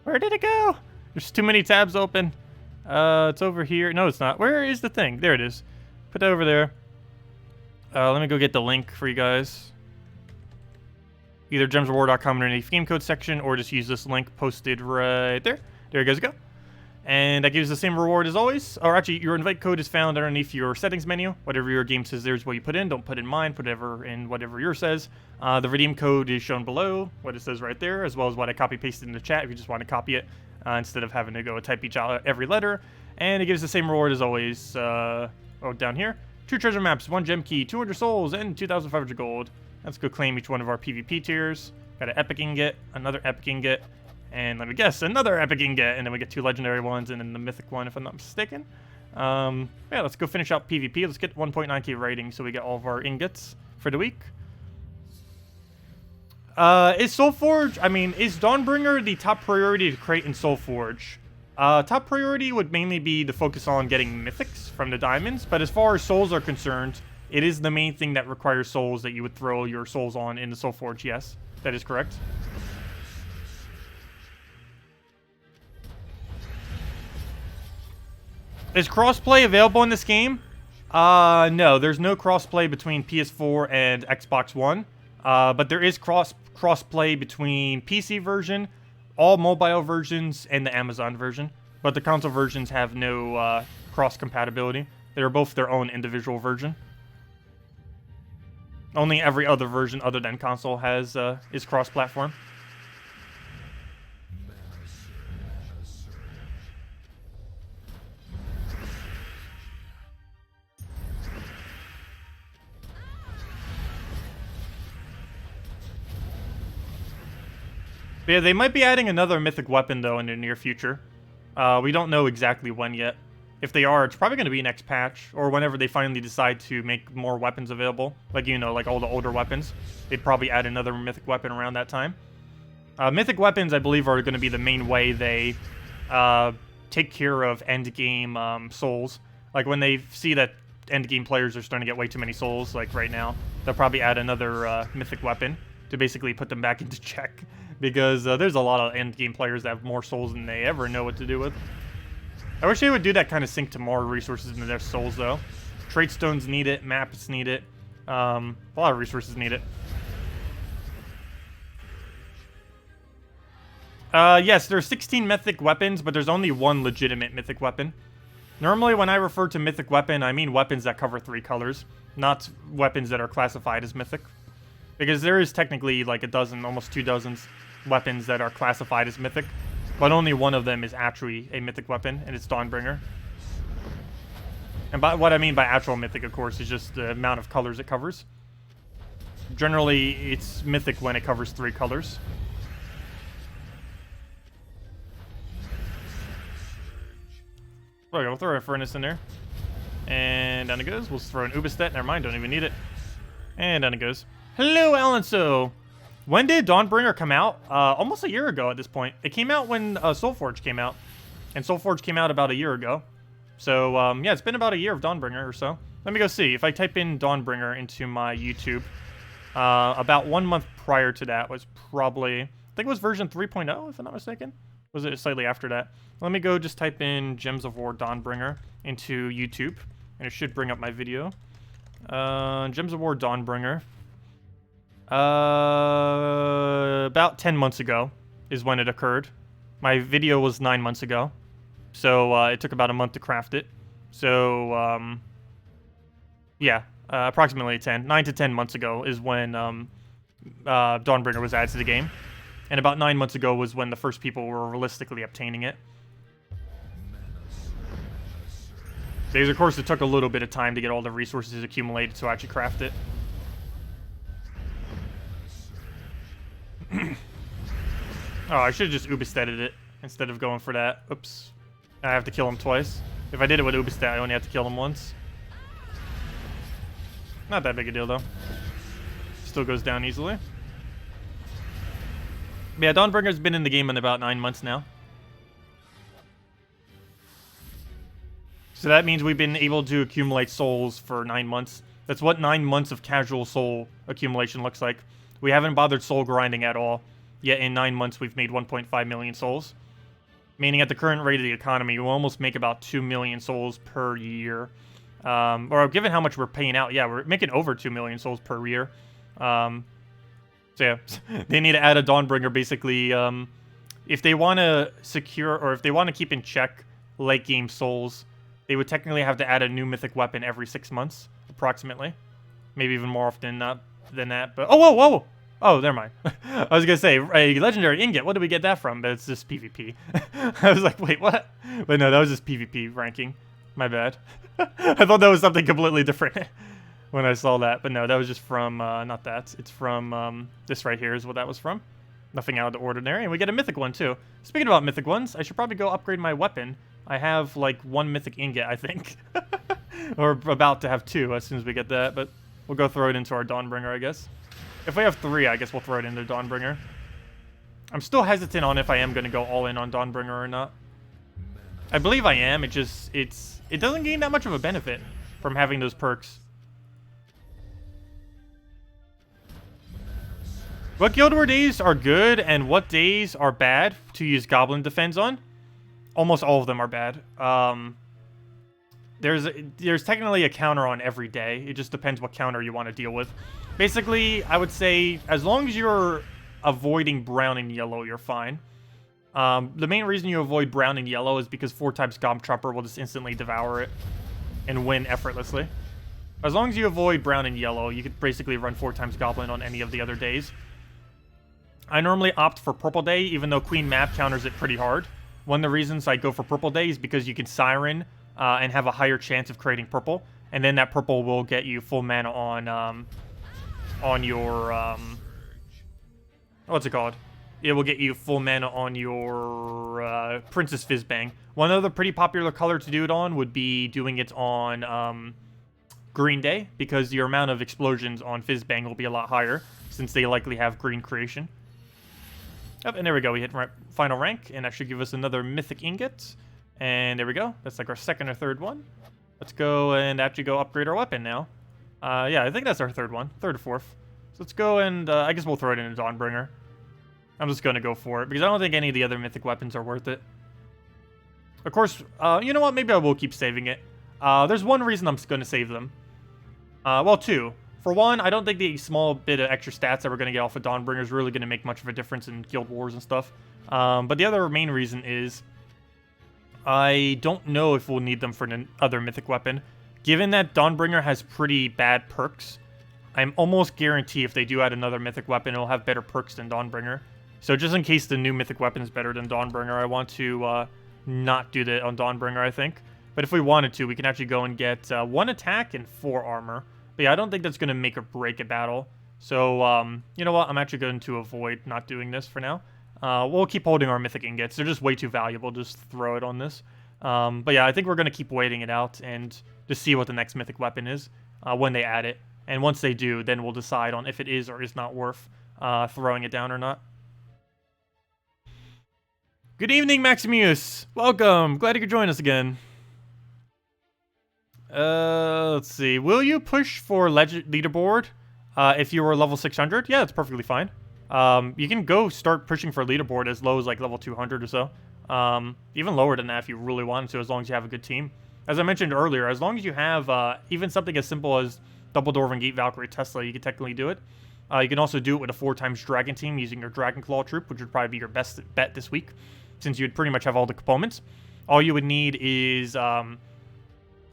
Where did it go? There's too many tabs open. It's over here. No, it's not. Where is the thing? There it is. Put that over there. Let me go get the link for you guys. Either gemsofwar.com underneath game code section, or just use this link posted right there. There you guys go. And that gives the same reward as always. Or actually, your invite code is found underneath your settings menu. Whatever your game says there's what you put in. Don't put in mine. Put whatever in whatever yours says. The redeem code is shown below, what it says right there, as well as what I copy-pasted in the chat if you just want to copy it instead of having to go type every letter. And it gives the same reward as always. Oh, down here. 2 treasure maps, 1 gem key, 200 souls, and 2,500 gold. Let's go claim each one of our PvP tiers. Got an epic ingot, another epic ingot, and let me guess, another epic ingot, and then we get 2 legendary ones, and then the mythic one, if I'm not mistaken. Yeah, let's go finish out PvP. Let's get 1.9k rating so we get all of our ingots for the week. Is Soulforge, is Dawnbringer the top priority to create in Soulforge? Top priority would mainly be to focus on getting mythics from the diamonds, but as far as souls are concerned, it is the main thing that requires souls that you would throw your souls on in the Soulforge, yes. That is correct. Is crossplay available in this game? No, there's no crossplay between PS4 and Xbox One. But there is crossplay between PC version, all mobile versions, and the Amazon version. But the console versions have no cross compatibility. They're both their own individual version. Only every other version other than console has is cross-platform. But yeah, they might be adding another mythic weapon, though, in the near future. We don't know exactly when yet. If they are, it's probably going to be next patch, or whenever they finally decide to make more weapons available. Like, you know, like all the older weapons. They'd probably add another mythic weapon around that time. Mythic weapons, I believe, are going to be the main way they take care of endgame souls. Like, when they see that endgame players are starting to get way too many souls, like right now, they'll probably add another mythic weapon to basically put them back into check. Because there's a lot of endgame players that have more souls than they ever know what to do with. I wish they would do that kind of sync to more resources into their souls, though. Trait stones need it, maps need it, a lot of resources need it. Yes, there are 16 mythic weapons, but there's only 1 legitimate mythic weapon. Normally, when I refer to mythic weapon, I mean weapons that cover 3 colors, not weapons that are classified as mythic. Because there is technically like a dozen, almost 2 dozens weapons that are classified as mythic, but only one of them is actually a mythic weapon, and it's Dawnbringer. And by what I mean by actual mythic, of course, is just the amount of colors it covers. Generally, it's mythic when it covers 3 colors. Okay, we'll throw a furnace in there. And down it goes. We'll throw an Ubistet. Never mind, don't even need it. And down it goes. Hello, Alan. So, when did Dawnbringer come out? Almost a year ago at this point. It came out when Soulforge came out. And Soulforge came out about a year ago. So, yeah, it's been about a year of Dawnbringer or so. Let me go see. If I type in Dawnbringer into my YouTube, about 1 month prior to that was probably, I think it was version 3.0, if I'm not mistaken. Was it slightly after that? Let me go just type in Gems of War Dawnbringer into YouTube, and it should bring up my video. Gems of War Dawnbringer. About 10 months ago is when it occurred. My video was 9 months ago. So, it took about a month to craft it. So, yeah, approximately 9 to 10 months ago is when Dawnbringer was added to the game. And about 9 months ago was when the first people were realistically obtaining it. Because, of course, it took a little bit of time to get all the resources accumulated to actually craft it. Oh, I should have just Ubistetted it instead of going for that. Oops. I have to kill him twice. If I did it with Ubistet, I only have to kill him once. Not that big a deal, though. Still goes down easily. But yeah, Dawnbringer's been in the game in about 9 months now. So that means we've been able to accumulate souls for 9 months. That's what 9 months of casual soul accumulation looks like. We haven't bothered soul grinding at all. Yet in 9 months, we've made 1.5 million souls. Meaning at the current rate of the economy, we'll almost make about 2 million souls per year. Or given how much we're paying out, yeah, we're making over 2 million souls per year. So yeah, they need to add a Dawnbringer basically. If they want to secure, or if they want to keep in check late game souls, they would technically have to add a new mythic weapon every 6 months, approximately. Maybe even more often than that, but... Oh, whoa, whoa! Oh, never mind. I was gonna say, a legendary ingot, what did we get that from? But it's just PvP. I was like, wait, what? But no, that was just PvP ranking. My bad. I thought that was something completely different when I saw that. But no, that was just from, not that. It's from, this right here is what that was from. Nothing out of the ordinary. And we get a mythic one, too. Speaking about mythic ones, I should probably go upgrade my weapon. I have, like, 1 mythic ingot, I think. Or about to have 2 as soon as we get that. But we'll go throw it into our Dawnbringer, I guess. If we have 3, I guess we'll throw it into Dawnbringer. I'm still hesitant on if I am going to go all in on Dawnbringer or not. I believe I am. It doesn't gain that much of a benefit from having those perks. What Guild War days are good and what days are bad to use Goblin Defense on? Almost all of them are bad. There's technically a counter on every day. It just depends what counter you want to deal with. Basically, I would say as long as you're avoiding brown and yellow, you're fine. The main reason you avoid brown and yellow is because 4 times Goblin Chopper will just instantly devour it and win effortlessly. As long as you avoid brown and yellow, you could basically run 4 times Goblin on any of the other days. I normally opt for Purple Day, even though Queen Map counters it pretty hard. One of the reasons I go for Purple Day is because you can Siren and have a higher chance of creating purple, and then that purple will get you full mana on your what's it called? It will get you full mana on your Princess Fizzbang. One other pretty popular color to do it on would be doing it on Green Day, because your amount of explosions on Fizzbang will be a lot higher, since they likely have green creation. Yep, and there we go. We hit final rank, and that should give us another mythic ingot. And there we go. That's like our 2nd or 3rd one. Let's go and actually go upgrade our weapon now. Yeah, I think that's our 3rd one. 3rd or 4th. So let's go and I guess we'll throw it in a Dawnbringer. I'm just going to go for it, because I don't think any of the other mythic weapons are worth it. Of course, you know what? Maybe I will keep saving it. There's one reason I'm going to save them. Well, 2. For one, I don't think the small bit of extra stats that we're going to get off of Dawnbringer is really going to make much of a difference in Guild Wars and stuff. But the other main reason is I don't know if we'll need them for another mythic weapon. Given that Dawnbringer has pretty bad perks, I'm almost guaranteed if they do add another mythic weapon, it'll have better perks than Dawnbringer. So just in case the new mythic weapon is better than Dawnbringer, I want to not do that on Dawnbringer, I think. But if we wanted to, we can actually go and get 1 attack and 4 armor. But yeah, I don't think that's going to make or break a battle. So, you know what? I'm actually going to avoid not doing this for now. We'll keep holding our mythic ingots. They're just way too valuable. Just throw it on this. But yeah, I think we're going to keep waiting it out and just see what the next mythic weapon is when they add it. And once they do, then we'll decide on if it is or is not worth throwing it down or not. Good evening, Maximuse. Welcome. Glad you could join us again. Let's see. Will you push for leaderboard if you were level 600? Yeah, that's perfectly fine. You can go start pushing for leaderboard as low as like level 200 or so. Even lower than that if you really wanted to, as long as you have a good team. As I mentioned earlier, as long as you have even something as simple as Dumbledore, Van Geet, Valkyrie, Tesla, you can technically do it. You can also do it with a 4 times dragon team using your Dragon Claw troop, which would probably be your best bet this week, since you'd pretty much have all the components. All you would need is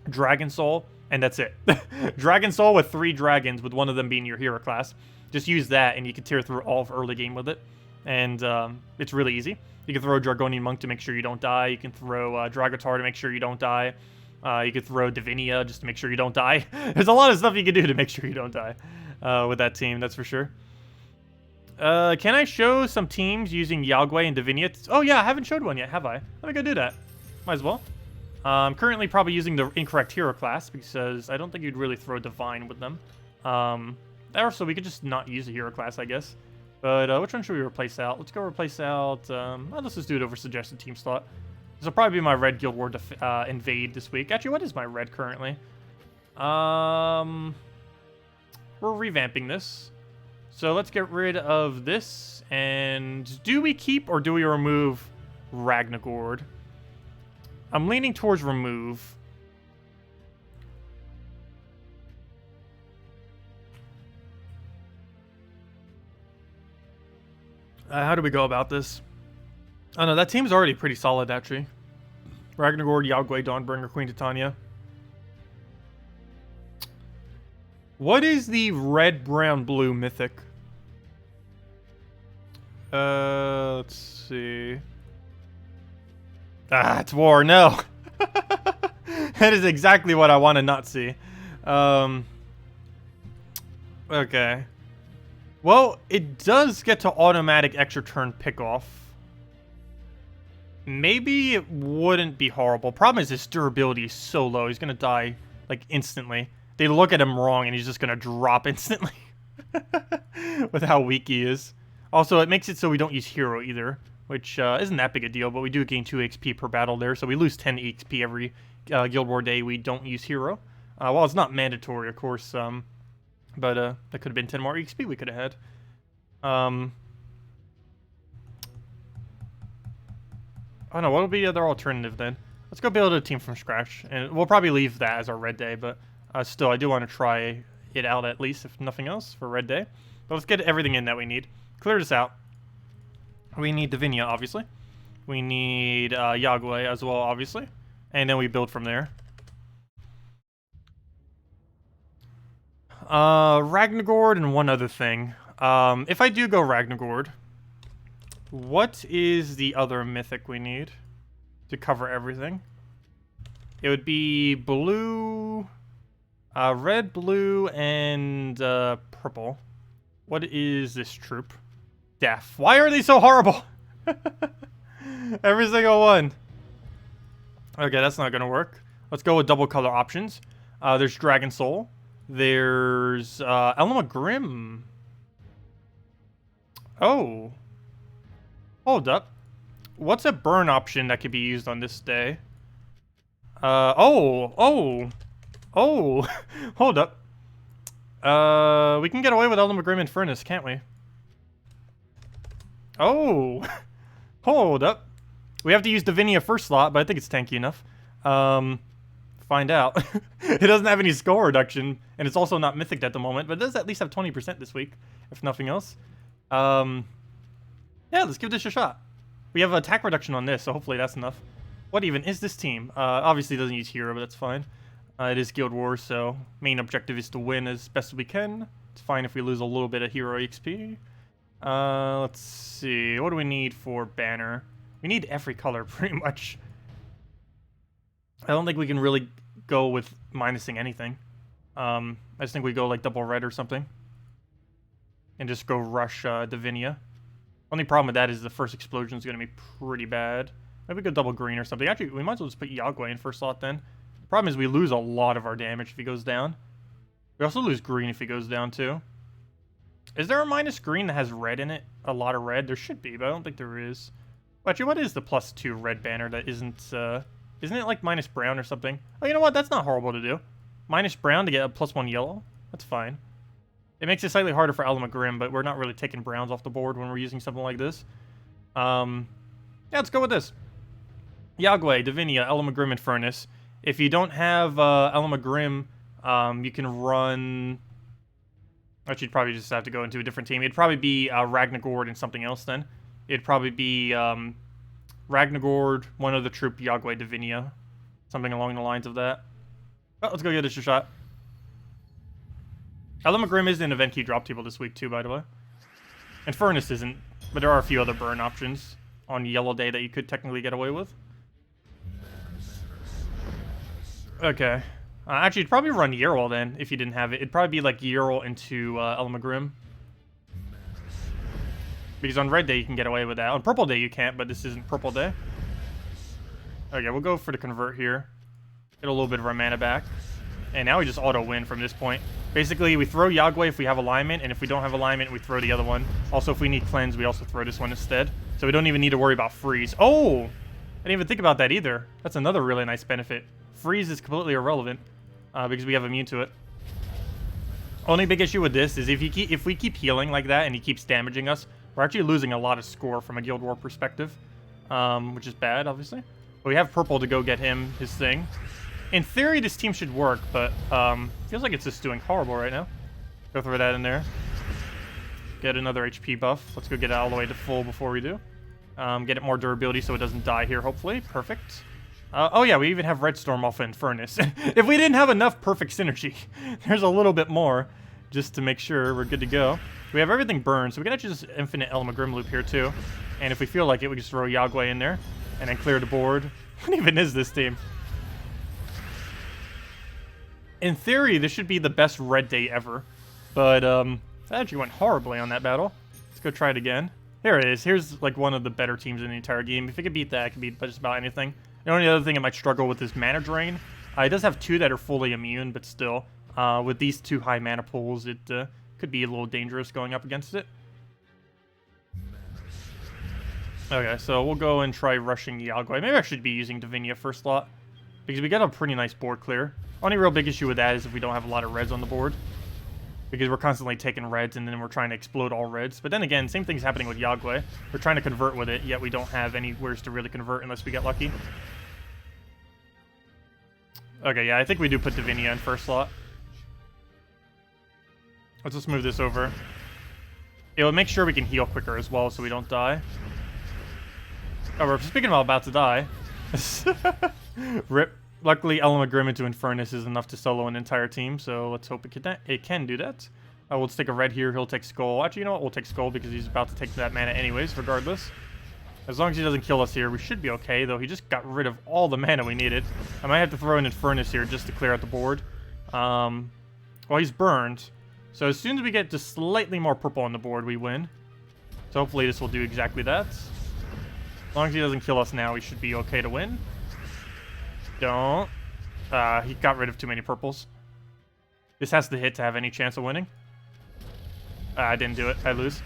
Dragon Soul, and that's it. Dragon Soul with 3 dragons, with one of them being your hero class. Just use that, and you can tear through all of early game with it. And it's really easy. You can throw Dragonian Monk to make sure you don't die. You can throw Dragotar to make sure you don't die. You could throw Divinia just to make sure you don't die. There's a lot of stuff you can do to make sure you don't die with that team, that's for sure. Can I show some teams using Yagway and Davinia? Oh yeah, I haven't showed one yet, have I? Let me go do that. Might as well. I'm currently probably using the incorrect hero class because I don't think you'd really throw Divine with them. Also, we could just not use a hero class, I guess. But which one should we replace out? Let's go replace out... well, let's just do it over suggested team slot. This will probably be my red Guild War invade this week. Actually, what is my red currently? We're revamping this. So let's get rid of this. And do we keep or do we remove Ragnagord? I'm leaning towards remove. How do we go about this? Oh no, that team's already pretty solid, actually. Ragnagord, Yagway, Dawnbringer, Queen Titania. What is the red, brown, blue mythic? Let's see. Ah, it's war, no. That is exactly what I want to not see. Okay. Well, it does get to automatic extra turn pickoff. Maybe it wouldn't be horrible. Problem is his durability is so low. He's going to die, like, instantly. They look at him wrong, and he's just going to drop instantly. With how weak he is. Also, it makes it so we don't use hero either, which isn't that big a deal, but we do gain 2 XP per battle there, so we lose 10 XP every Guild War day we don't use hero. Well, it's not mandatory, of course, but that could have been 10 more XP we could have had. Oh no, what would be the other alternative then? Let's go build a team from scratch, and we'll probably leave that as our red day, but still, I do want to try it out at least, if nothing else, for red day. But let's get everything in that we need. Clear this out. We need Divinia, obviously. We need Yagway as well, obviously. And then we build from there. Ragnagord and one other thing. If I do go Ragnagord, what is the other mythic we need to cover everything? It would be blue, red, blue, and purple. What is this troop? Deaf. Why are they so horrible? Every single one. Okay, that's not gonna work. Let's go with double color options. There's Dragon Soul. There's Element Grim. Oh. Hold up. What's a burn option that could be used on this day? Oh. Hold up. We can get away with Element Grim and Furnace, can't we? Oh. Hold up. We have to use Divinia first slot, but I think it's tanky enough. Find out. It doesn't have any score reduction, and it's also not mythic at the moment, but it does at least have 20% this week, if nothing else. Yeah, let's give this a shot. We have attack reduction on this, so hopefully that's enough. What even is this team? Obviously it doesn't use hero, but that's fine. It is Guild Wars, so main objective is to win as best as we can. It's fine if we lose a little bit of hero XP. Let's see. What do we need for banner? We need every color, pretty much. I don't think we can really go with minusing anything. I just think we go like double red or something. And just go rush Divinia. Only problem with that is the first explosion is going to be pretty bad. Maybe we go double green or something. Actually, we might as well just put Yagway in first slot then. The problem is we lose a lot of our damage if he goes down. We also lose green if he goes down too. Is there a minus green that has red in it? A lot of red? There should be, but I don't think there is. Well, actually, what is the +2 red banner that isn't, isn't it like minus brown or something? Oh, you know what? That's not horrible to do. Minus brown to get a +1 yellow? That's fine. It makes it slightly harder for Element Grim, but we're not really taking browns off the board when we're using something like this. Yeah, let's go with this. Yagway, Divinia, Element Grim, and Furnace. If you don't have Element Grim, you can run... Actually, you'd probably just have to go into a different team. It'd probably be Ragnagord and something else then. It'd probably be Ragnagord, one other troop, Yagway, Divinia. Something along the lines of that. Oh, let's go get this a shot. Element Grim is an event key drop table this week too, by the way. And Furnace isn't, but there are a few other burn options on Yellow Day that you could technically get away with. Okay. Actually, you'd probably run Yerl then, if you didn't have it. It'd probably be like Yerl into Element Grim. Because on Red Day, you can get away with that. On Purple Day, you can't, but this isn't Purple Day. Okay, we'll go for the Convert here. Get a little bit of our mana back. And now we just auto-win from this point. Basically, we throw Yagway if we have alignment, and if we don't have alignment, we throw the other one. Also, if we need cleanse, we also throw this one instead. So we don't even need to worry about freeze. Oh! I didn't even think about that either. That's another really nice benefit. Freeze is completely irrelevant, because we have immune to it. Only big issue with this is if we keep healing like that and he keeps damaging us, we're actually losing a lot of score from a Guild War perspective, which is bad, obviously. But we have purple to go get him his thing. In theory, this team should work, but feels like it's just doing horrible right now. Go throw that in there. Get another HP buff. Let's go get it all the way to full before we do. Get it more durability so it doesn't die here, hopefully. Perfect. Oh yeah, we even have Redstorm off in Furnace. If we didn't have enough perfect synergy, there's a little bit more just to make sure we're good to go. We have everything burned, so we can actually just infinite Element Grim loop here too. And if we feel like it, we just throw Yagway in there and then clear the board. What even is this team? In theory, this should be the best red day ever. But, that actually went horribly on that battle. Let's go try it again. Here it is. Here's, like, one of the better teams in the entire game. If it can beat that, it can beat just about anything. The only other thing it might struggle with is mana drain. It does have 2 that are fully immune, but still. With these 2 high mana pools, it could be a little dangerous going up against it. Okay, so we'll go and try rushing Yagway. Maybe I should be using Divinia first slot, because we got a pretty nice board clear. Only real big issue with that is if we don't have a lot of reds on the board, because we're constantly taking reds and then we're trying to explode all reds. But then again, same thing's happening with Yagway. We're trying to convert with it, yet we don't have anywhere to really convert unless we get lucky. Okay, yeah, I think we do put Divinia in first slot. Let's just move this over. It will make sure we can heal quicker as well so we don't die. Oh, we're speaking about to die. RIP. Luckily, Element Grim into Infernus is enough to solo an entire team, so let's hope it can do that. We'll just take a red here, he'll take Skull. Actually, you know what? We'll take Skull because he's about to take that mana anyways, regardless. As long as he doesn't kill us here, we should be okay, though he just got rid of all the mana we needed. I might have to throw in Infernus here just to clear out the board. Well, he's burned. So as soon as we get just slightly more purple on the board, we win. So hopefully this will do exactly that. As long as he doesn't kill us now, we should be okay to win. Don't. He got rid of too many purples. This has to hit to have any chance of winning. I didn't do it. I lose.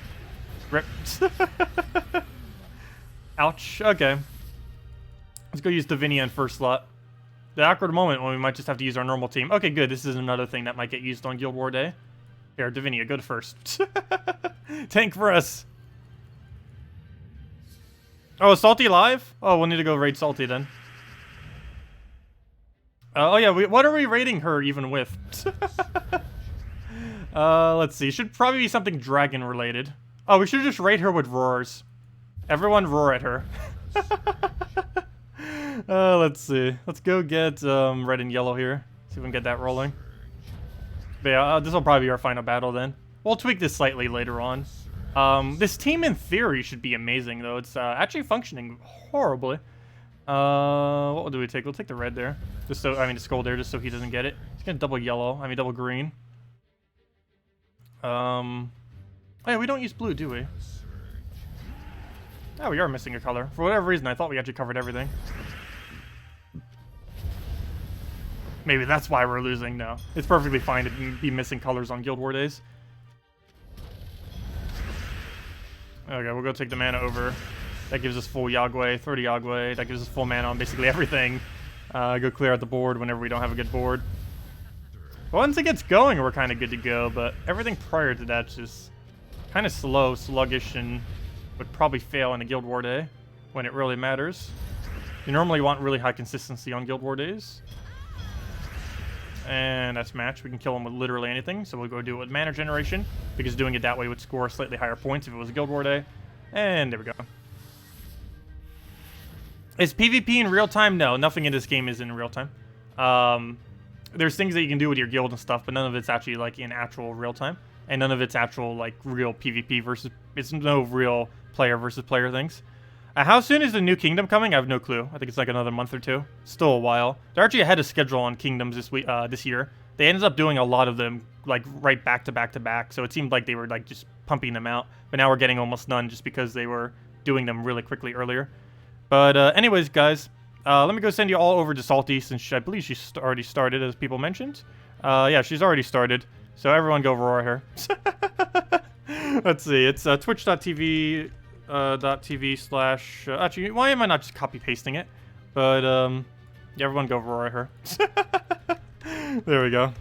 RIP. Ouch. Okay. Let's go use Davinia in first slot. The awkward moment when we might just have to use our normal team. Okay, good. This is another thing that might get used on Guild War Day. Here, Davinia, go to first. Tank for us. Oh, is Salty live? Oh, we'll need to go raid Salty then. Oh yeah, what are we raiding her even with? Let's see. Should probably be something dragon related. Oh, we should just raid her with roars. Everyone roar at her. Let's see. Let's go get red and yellow here. See if we can get that rolling. But yeah, this will probably be our final battle then. We'll tweak this slightly later on. This team in theory should be amazing though. It's actually functioning horribly. What do we take? We'll take the red there. Just so, I mean, the skull there, just so he doesn't get it. He's gonna double yellow. I mean, double green. Oh yeah, we don't use blue, do we? Oh, we are missing a color. For whatever reason, I thought we actually covered everything. Maybe that's why we're losing. No, it's perfectly fine to be missing colors on Guild War days. Okay, we'll go take the mana over. That gives us full Yagway, 30 Yagway. That gives us full mana on basically everything. Go clear out the board whenever we don't have a good board. Once it gets going, we're kind of good to go, but everything prior to that's just kind of slow, sluggish, and would probably fail in a Guild War day when it really matters. You normally want really high consistency on Guild War days. And that's match. We can kill him with literally anything, so we'll go do it with mana generation, because doing it that way would score slightly higher points if it was a Guild War day. And there we go. Is PvP in real time? No, nothing in this game is in real time. There's things that you can do with your guild and stuff, but none of it's actually like in actual real time, and none of it's actual like real PvP versus. It's no real player versus player things. How soon is the new kingdom coming? I have no clue. I think it's like another month or two. Still a while. They're actually ahead of schedule on kingdoms this year. They ended up doing a lot of them like right back to back to back, so it seemed like they were like just pumping them out. But now we're getting almost none just because they were doing them really quickly earlier. But anyways, guys, let me go send you all over to Salty, since I believe she's already started, as people mentioned. Yeah, she's already started. So everyone go roar her. Let's see. It's twitch.tv .tv/ actually, why am I not just copy pasting it? But yeah, everyone go roar at her. There we go.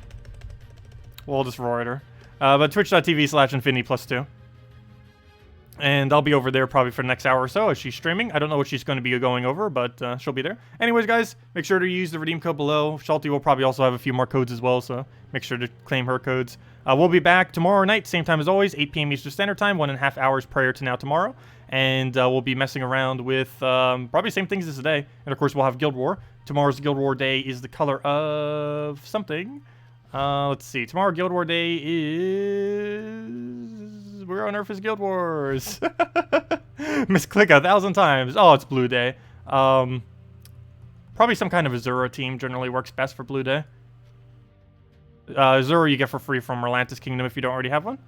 We'll just roar at her. But twitch.tv/infinity+2. And I'll be over there probably for the next hour or so as she's streaming. I don't know what she's going to be going over, but she'll be there. Anyways, guys, make sure to use the redeem code below. Salty will probably also have a few more codes as well, so make sure to claim her codes. We'll be back tomorrow night, same time as always, 8 p.m. Eastern Standard Time, 1.5 hours prior to now tomorrow. And we'll be messing around with probably same things as today. And of course, we'll have Guild War. Tomorrow's Guild War Day is the color of something. Let's see. Tomorrow Guild War Day is... Where on earth is Guild Wars? Misclick 1,000 times. Oh, it's Blue Day. Probably some kind of Azura team generally works best for Blue Day. Zero you get for free from Merlantis Kingdom if you don't already have one.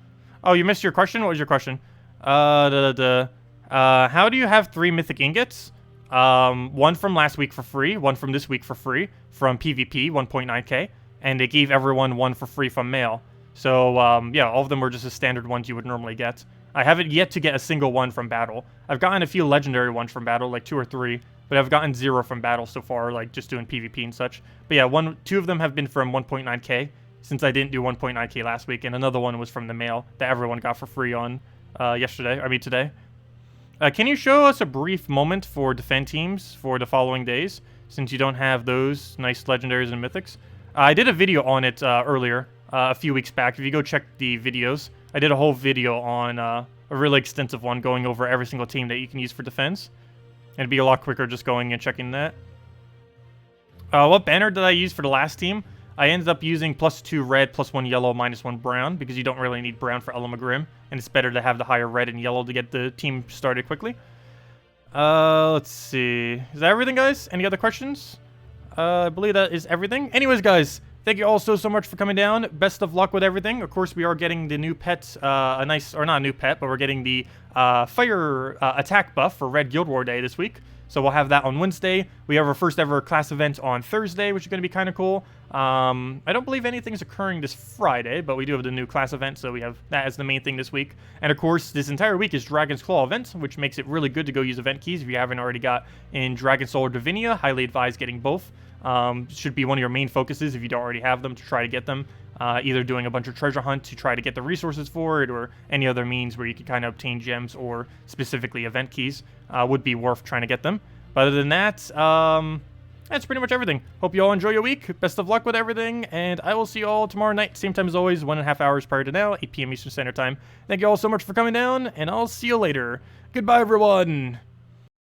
Oh, you missed your question? What was your question? How do you have 3 mythic ingots? One from last week for free, one from this week for free, from PvP, 1.9k, and they gave everyone one for free from mail. So, yeah, all of them were just the standard ones you would normally get. I haven't yet to get a single one from battle. I've gotten a few legendary ones from battle, like 2 or 3, but I've gotten 0 from battle so far, like just doing PvP and such. But yeah, 2 of them have been from 1.9k, since I didn't do 1.9k last week, and another one was from the mail that everyone got for free on today. Can you show us a brief moment for defend teams for the following days, since you don't have those nice legendaries and mythics? I did a video on it earlier, a few weeks back. If you go check the videos, I did a whole video on a really extensive one going over every single team that you can use for defense. And it'd be a lot quicker just going and checking that. What banner did I use for the last team? I ended up using +2 red, +1 yellow, -1 brown, because you don't really need brown for Elamagrim, and it's better to have the higher red and yellow to get the team started quickly. Let's see. Is that everything, guys? Any other questions? I believe that is everything. Anyways, guys, thank you all so much for coming down. Best of luck with everything. Of course, we are getting the new pet, not a new pet, but we're getting the fire attack buff for Red Guild War Day this week. So we'll have that on Wednesday. We have our first ever class event on Thursday, which is going to be kind of cool. I don't believe anything's occurring this Friday, but we do have the new class event, so we have that as the main thing this week. And of course, this entire week is Dragon's Claw event, which makes it really good to go use event keys if you haven't already got in Dragon Soul or Divinia. Highly advise getting both. Should be one of your main focuses if you don't already have them to try to get them. Either doing a bunch of treasure hunt to try to get the resources for it, or any other means where you can kind of obtain gems or specifically event keys would be worth trying to get them. But other than that, that's pretty much everything. Hope you all enjoy your week. Best of luck with everything, and I will see you all tomorrow night, same time as always, 1.5 hours prior to now, 8 p.m. Eastern Standard Time. Thank you all so much for coming down, and I'll see you later. Goodbye, everyone!